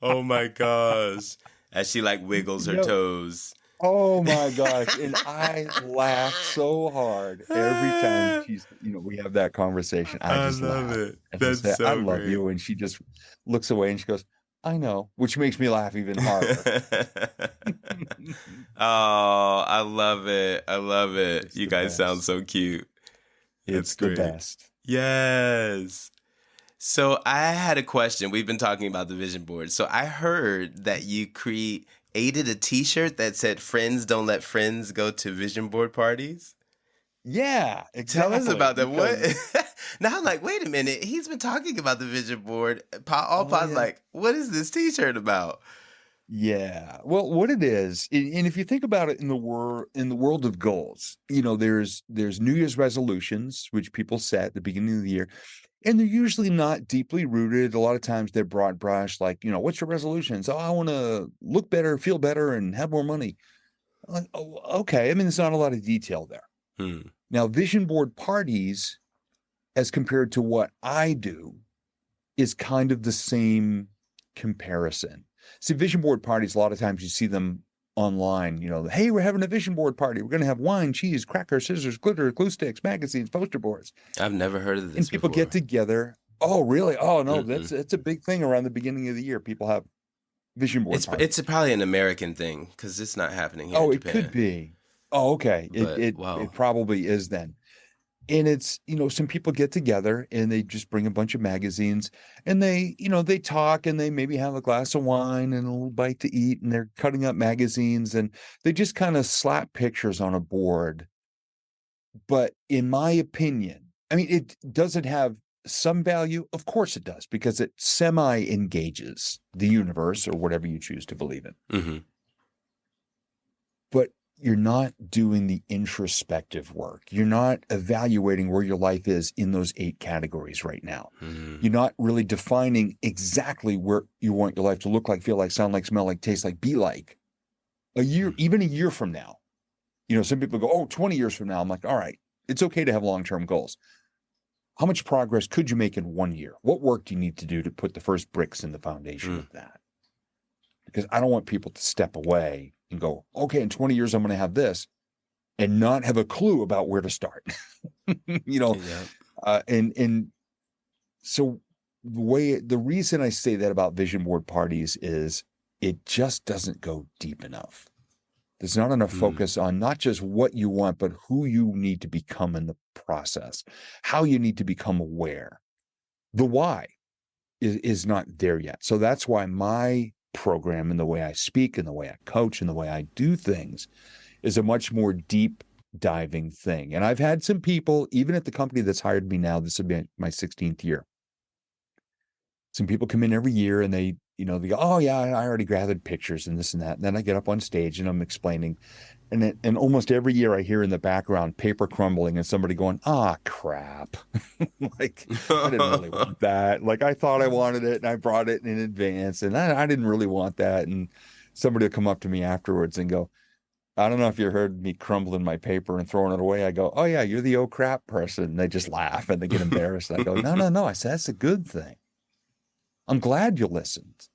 Oh my gosh. As she wiggles her toes. Oh my gosh. And I laugh so hard every time we have that conversation. I just love laugh. it. And That's I say, so I love great. you. And she just looks away and she goes, I know, which makes me laugh even harder. Oh, I love it. I love it. It's You the guys best. sound so cute. It's the best. Yes. So I had a question. We've been talking about the vision board. So I heard that you created a t-shirt that said friends don't let friends go to vision board parties. Yeah, exactly. Tell us about that. What? Now I'm like, wait a minute. He's been talking about the vision board. Paul's like, what is this t-shirt about? Yeah. Well, what it is, and if you think about it in the world of goals, there's New Year's resolutions, which people set at the beginning of the year, and they're usually not deeply rooted. A lot of times they're broad brush, like, what's your resolutions? Oh, I want to look better, feel better, and have more money. Like, oh, okay. I mean, there's not a lot of detail there. Now, vision board parties, as compared to what I do, is kind of the same comparison. See, vision board parties, a lot of times you see them online, hey, we're having a vision board party. We're going to have wine, cheese, crackers, scissors, glitter, glue sticks, magazines, poster boards. I've never heard of this and people before. Get together. Oh, really? Oh, no, it's a big thing around the beginning of the year. People have vision board parties. It's probably an American thing because it's not happening here in Japan. It could be. Oh, okay. Wow. It probably is then. And it's, some people get together and they just bring a bunch of magazines and they talk and they maybe have a glass of wine and a little bite to eat and they're cutting up magazines and they just kind of slap pictures on a board. But in my opinion, I mean, does it have some value? Of course it does, because it semi-engages the universe or whatever you choose to believe in. But you're not doing the introspective work. You're not evaluating where your life is in those 8 categories right now. You're not really defining exactly where you want your life to look like, feel like, sound like, smell like, taste like, be like. Even a year from now. Some people go, 20 years from now. I'm like, all right, it's okay to have long-term goals. How much progress could you make in 1 year? What work do you need to do to put the first bricks in the foundation of that? Because I don't want people to step away and go, okay, in 20 years, I'm going to have this and not have a clue about where to start. And so the reason I say that about vision board parties is it just doesn't go deep enough. There's not enough focus on not just what you want, but who you need to become in the process, how you need to become aware. The why is not there yet. So that's why my program and the way I speak and the way I coach and the way I do things is a much more deep diving thing. And I've had some people, even at the company that's hired me now, this will be my 16th year. Some people come in every year and they they go, oh yeah, I already gathered pictures and this and that. And then I get up on stage and I'm explaining. And almost every year I hear in the background paper crumbling and somebody going, ah, crap. Like, I didn't really want that. Like, I thought I wanted it and I brought it in advance and I didn't really want that. And somebody will come up to me afterwards and go, I don't know if you heard me crumbling my paper and throwing it away. I go, oh yeah, you're the oh crap person. And they just laugh and they get embarrassed. I go, no. I said, that's a good thing. I'm glad you listened.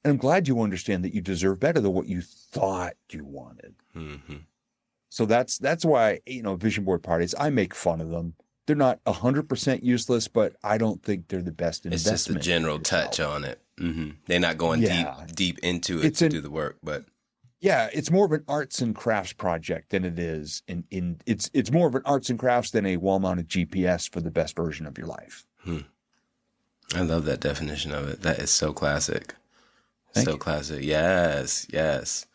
And I'm glad you understand that you deserve better than what you thought you wanted. Mm-hmm. So that's why, vision board parties, I make fun of them. They're not 100% useless, but I don't think they're the best investment. It's just a general touch on it. Mm-hmm. They're not going deep into it to do the work, but yeah, it's more of an arts and crafts project than it is it's more of an arts and crafts than a wall-mounted GPS for the best version of your life. I love that definition of it. That is so classic. Thank you. Classic. Yes.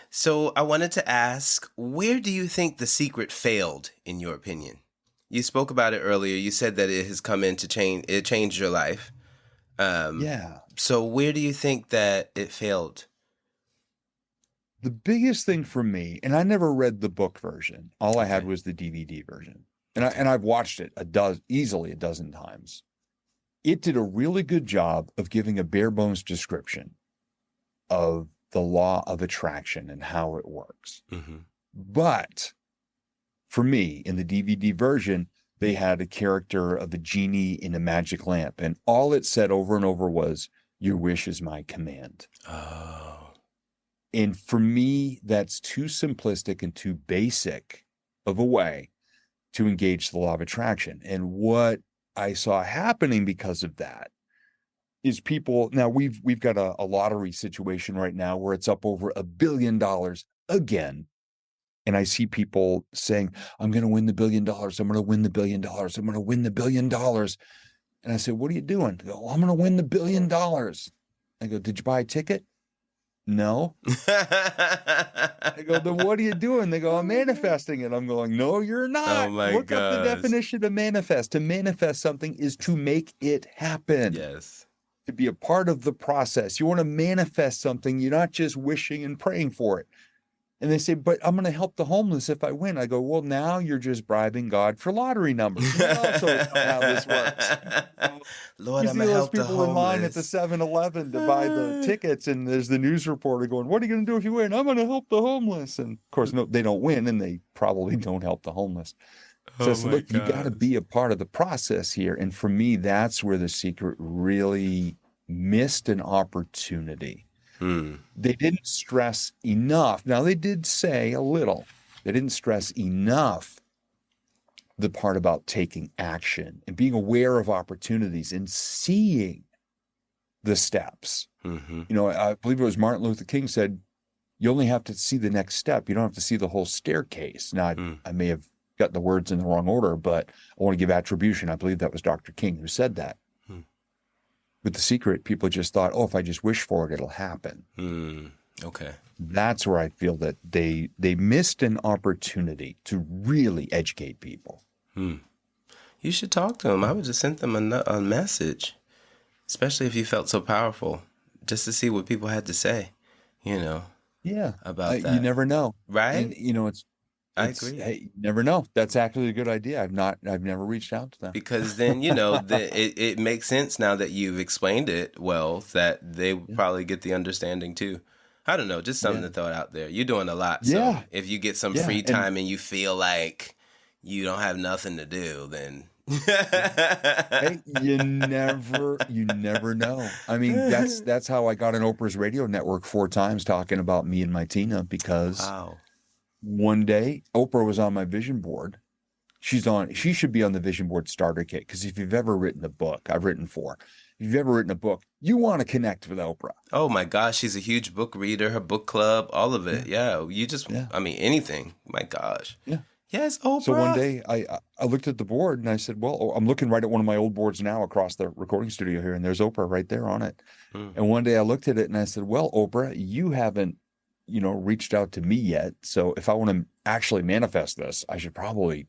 So I wanted to ask, where do you think The Secret failed, in your opinion? You spoke about it earlier. You said that it has come in to change. It changed your life. Yeah. So where do you think that it failed? The biggest thing for me, and I never read the book version. All I had was the DVD version. And I've watched it easily a dozen times. It did a really good job of giving a bare bones description of the law of attraction and how it works. Mm-hmm. But for me, in the DVD version, they had a character of a genie in a magic lamp. And all it said over and over was, your wish is my command. Oh. And for me, that's too simplistic and too basic of a way to engage the law of attraction. And what I saw happening because of that is people, now we've got a lottery situation right now where it's up over $1 billion again. And I see people saying, I'm going to win the $1 billion. I'm going to win the $1 billion. I'm going to win the $1 billion. And I said, what are you doing? They go, I'm going to win the $1 billion. I go, did you buy a ticket? No. I go, then what are you doing? They go, I'm manifesting it. I'm going, no, you're not. Oh my Look up the definition of manifest. To manifest something is to make it happen. Yes. To be a part of the process. You want to manifest something. You're not just wishing and praying for it. And they say, but I'm going to help the homeless if I win. I go, well, now you're just bribing God for lottery numbers. That's also not how this works. Lord, you I'm see going to those help the people in line at the homeless. 7-Eleven to buy the tickets, and there's the news reporter going, what are you going to do if you win? I'm going to help the homeless. And of course, no, they don't win, and they probably don't help the homeless. So I said, look, you got to be a part of the process here. And for me, that's where The Secret really missed an opportunity. They didn't stress enough. Now, they did say a little. They didn't stress enough the part about taking action and being aware of opportunities and seeing the steps. Mm-hmm. I believe it was Martin Luther King said, you only have to see the next step. You don't have to see the whole staircase. Now, I may have got the words in the wrong order, but I want to give attribution. I believe that was Dr. King who said that. With The Secret, people just thought, oh, if I just wish for it, it'll happen. Okay. That's where I feel that they missed an opportunity to really educate people. You should talk to them. I would just send them a message, especially if you felt so powerful, just to see what people had to say, Yeah. about that. You never know. Right? And, I agree. You never know. That's actually a good idea. I've never reached out to them. Because then, it makes sense now that you've explained it well, that they probably get the understanding too. I don't know, just something to throw it out there. You're doing a lot. So if you get some free time and you feel like you don't have nothing to do, then hey, you never know. I mean, that's how I got on Oprah's radio network 4 times talking about me and my Tina, because one day Oprah was on my vision board. She should be on the vision board starter kit, because if you've ever written a book, I've written 4. If you've ever written a book, you want to connect with Oprah. Oh my gosh, she's a huge book reader, her book club, all of it. Yeah. You just, I mean, anything. My gosh. Yeah. Yes, Oprah. So one day I looked at the board and I said, well, I'm looking right at one of my old boards now across the recording studio here, and there's Oprah right there on it. And one day I looked at it and I said, well, Oprah, you haven't, reached out to me yet. So if I want to actually manifest this, I should probably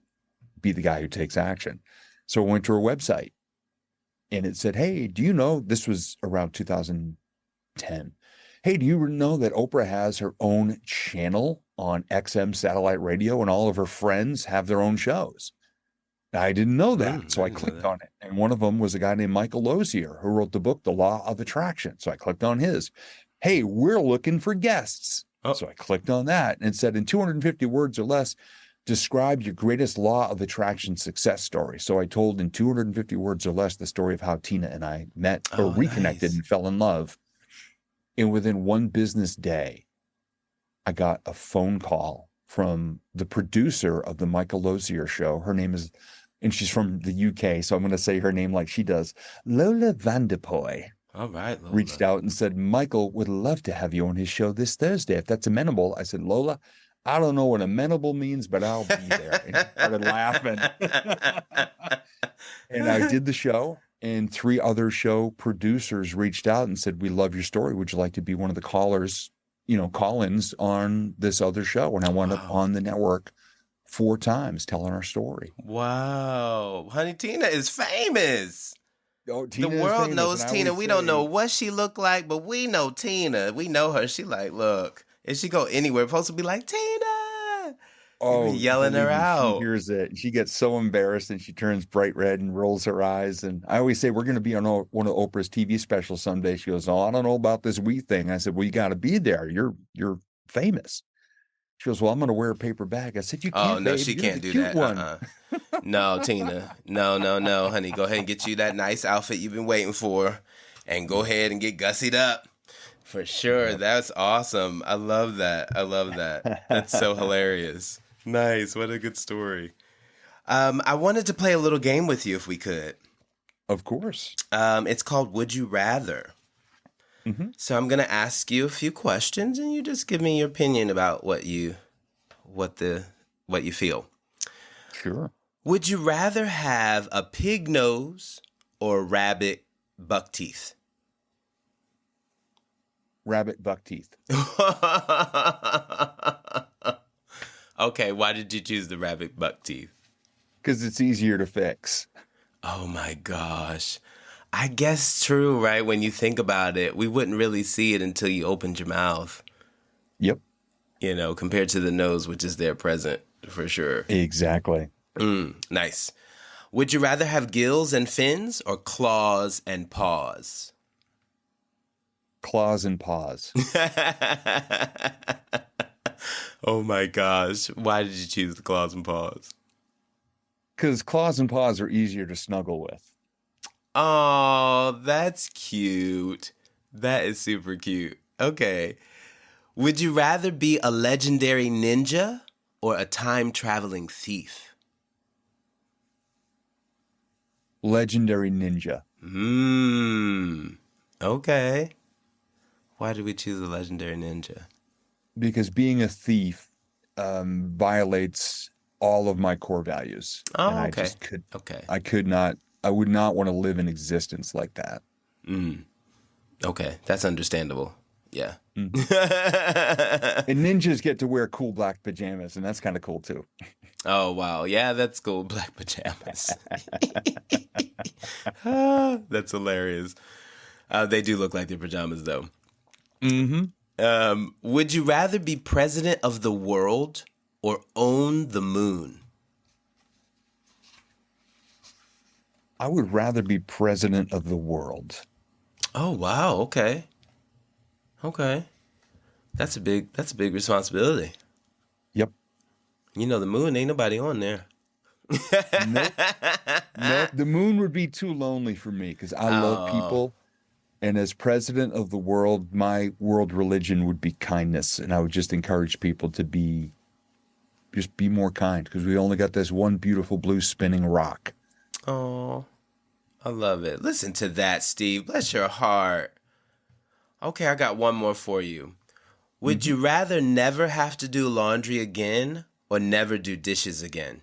be the guy who takes action. So I went to her website and it said, hey, do you know, this was around 2000, 10. Hey, do you know that Oprah has her own channel on XM satellite radio and all of her friends have their own shows? I didn't know that. So I I didn't know clicked that. on it. And one of them was a guy named Michael Lozier who wrote the book, The Law of Attraction. So I clicked on his. Hey, we're looking for guests. Oh. So I clicked on that and it said, in 250 words or less, describe your greatest law of attraction success story. So I told in 250 words or less the story of how Tina and I met or reconnected Nice. and fell in love. And within one business day, I got a phone call from the producer of the Michael Lozier show. Her name is, and she's from the UK, so I'm going to say her name like she does. Lola Vanderpoy All right, Lola. reached out and said, Michael would love to have you on his show this Thursday. If that's amenable. I said, Lola, I don't know what amenable means, but I'll be there. And she started laughing. And I did the show. And 3 other show producers reached out and said, we love your story. Would you like to be one of the callers, call-ins on this other show? And I wound up on the network 4 times telling our story. Wow. Honey, Tina is famous. Oh, The world knows Tina. We don't know what she looked like, but we know Tina. We know her. She like, look, if she go anywhere, we're supposed to be like, Tina. Oh, Yelling her out. She hears it. She gets so embarrassed and she turns bright red and rolls her eyes. And I always say, we're going to be on one of Oprah's TV specials someday. She goes, oh, I don't know about this we thing. I said, well, you got to be there. You're famous. She goes, well, I'm going to wear a paper bag. I said, you can't, no, babe. she You're can't the do cute that. one. No, Tina. No, honey. Go ahead and get you that nice outfit you've been waiting for and go ahead and get gussied up. For sure. Yep. That's awesome. I love that. That's so hilarious. Nice. What a good story. I wanted to play a little game with you if we could. Of course. It's called Would You Rather? Mm-hmm. So I'm going to ask you a few questions and you just give me your opinion about what you feel. Sure. Would you rather have a pig nose or rabbit buck teeth? Rabbit buck teeth. Okay, why did you choose the rabbit buck teeth? Because it's easier to fix. Oh my gosh. I guess true, right? When you think about it, we wouldn't really see it until you opened your mouth. Yep. Compared to the nose, which is there present for sure. Exactly. Nice. Would you rather have gills and fins or claws and paws? Claws and paws. Oh my gosh. Why did you choose the claws and paws? Because claws and paws are easier to snuggle with. Oh, that's cute. That is super cute. Okay. Would you rather be a legendary ninja or a time-traveling thief? Legendary ninja. Okay. Why did we choose a legendary ninja? Because being a thief violates all of my core values. Oh, and okay. I would not want to live in existence like that. Okay, that's understandable. Yeah. And ninjas get to wear cool black pajamas, and that's kind of cool too. Oh, wow. Yeah, that's cool. Black pajamas. That's hilarious. They do look like their pajamas, though. Would you rather be president of the world or own the moon? I would rather be president of the world. Oh, wow. Okay. That's a big responsibility. Yep. The moon, ain't nobody on there. Nope. The moon would be too lonely for me because I love people. And as president of the world, my world religion would be kindness. And I would just encourage people to be more kind because we only got this one beautiful blue spinning rock. Oh, I love it. Listen to that, Steve. Bless your heart. Okay, I got one more for you. Would you rather never have to do laundry again or never do dishes again?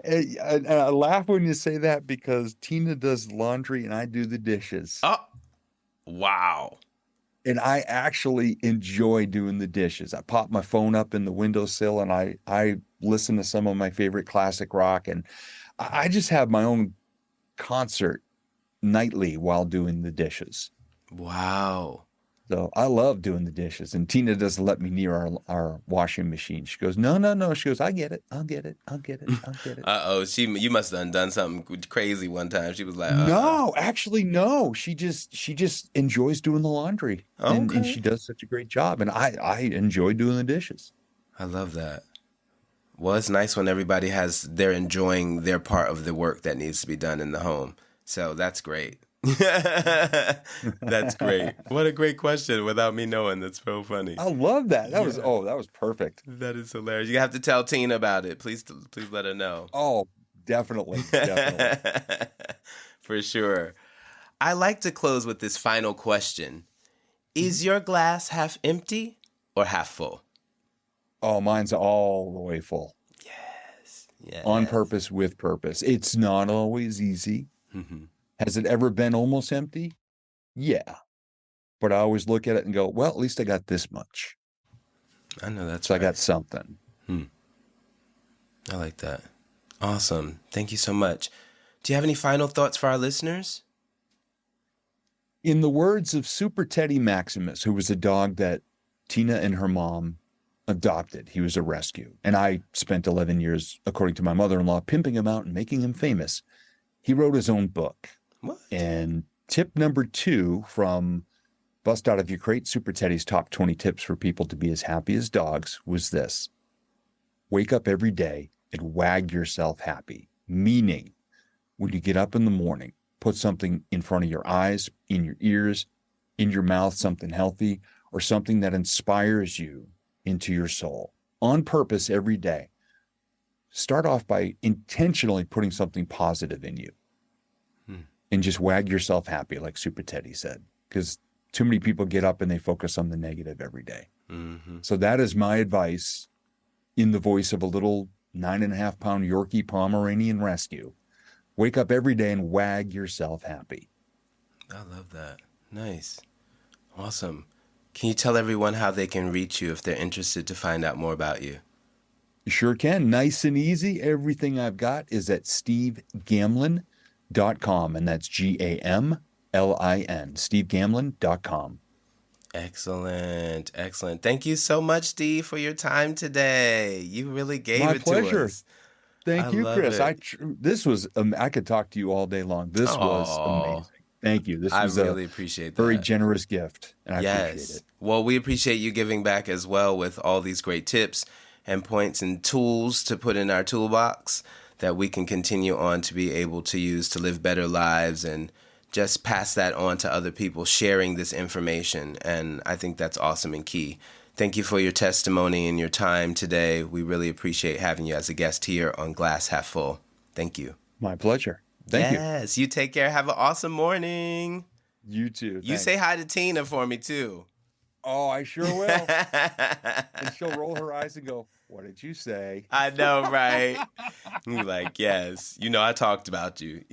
And I laugh when you say that because Tina does laundry and I do the dishes. Oh, wow. And I actually enjoy doing the dishes. I pop my phone up in the windowsill and I listen to some of my favorite classic rock. And I just have my own concert nightly while doing the dishes. Wow. So I love doing the dishes, and Tina doesn't let me near our washing machine. She goes, no, no, no. She goes, I get it. I'll get it. I'll get it. I'll get it. Uh-oh, you must have done something crazy one time. She was like, No, actually, no. She just enjoys doing the laundry, and Okay. she does such a great job. And I enjoy doing the dishes. I love that. Well, it's nice when they're enjoying their part of the work that needs to be done in the home. So that's great. That's great. What a great question without me knowing. That's so funny. I love that. That was perfect. That is hilarious. You have to tell Tina about it. Please let her know. Oh, definitely. Definitely. For sure. I like to close with this final question. Is your glass half empty or half full? Oh, mine's all the way full. Yes. On purpose, with purpose. It's not always easy. Mm-hmm. Has it ever been almost empty? Yeah. But I always look at it and go, well, at least I got this much. I know that's so right. I got something. I like that. Awesome. Thank you so much. Do you have any final thoughts for our listeners? In the words of Super Teddy Maximus, who was a dog that Tina and her mom adopted, he was a rescue. And I spent 11 years, according to my mother-in-law, pimping him out and making him famous. He wrote his own book. What? And tip number 2 from Bust Out of Your Crate, Super Teddy's top 20 tips for people to be as happy as dogs was this. Wake up every day and wag yourself happy. Meaning, when you get up in the morning, put something in front of your eyes, in your ears, in your mouth, something healthy, or something that inspires you into your soul. On purpose every day. Start off by intentionally putting something positive in you. And just wag yourself happy, like Super Teddy said. Because too many people get up and they focus on the negative every day. Mm-hmm. So that is my advice in the voice of a little 9.5-pound Yorkie Pomeranian rescue. Wake up every day and wag yourself happy. I love that. Nice. Awesome. Can you tell everyone how they can reach you if they're interested to find out more about you? You sure can. Nice and easy. Everything I've got is at stevegamlin.com, and that's GAMLIN, stevegamlin.com. Excellent. Excellent. Thank you so much, Steve, for your time today. You really gave My it pleasure. to us. Thank you, Chris. I could talk to you all day long. This was amazing. Thank you. This was really appreciate that. Very generous gift, and I appreciate it. Well, we appreciate you giving back as well with all these great tips and points and tools to put in our toolbox that we can continue on to be able to use to live better lives and just pass that on to other people, sharing this information. And I think that's awesome and key. Thank you for your testimony and your time today. We really appreciate having you as a guest here on Glass Half Full. Thank you. My pleasure. Thank you. Yes, you take care. Have an awesome morning. You too. Thanks. You say hi to Tina for me, too. Oh, I sure will. And she'll roll her eyes and go, what did you say? I know, right? You're like, yes. I talked about you.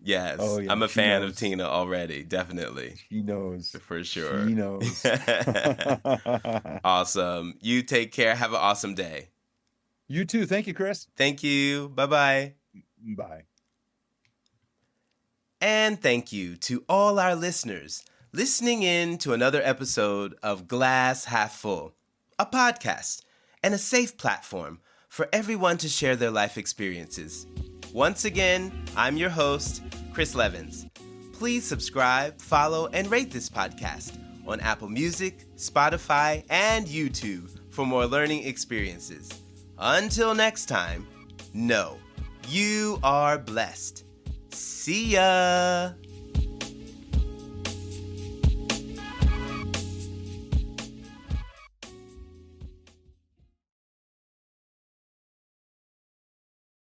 Yes. Oh, yeah. I'm a fan of Tina already. Definitely. She knows. For sure. She knows. Awesome. You take care. Have an awesome day. You too. Thank you, Chris. Thank you. Bye-bye. Bye. And thank you to all our listeners listening in to another episode of Glass Half Full, a podcast and a safe platform for everyone to share their life experiences. Once again, I'm your host, Chris Levens. Please subscribe, follow, and rate this podcast on Apple Music, Spotify, and YouTube for more learning experiences. Until next time, know you are blessed. See ya!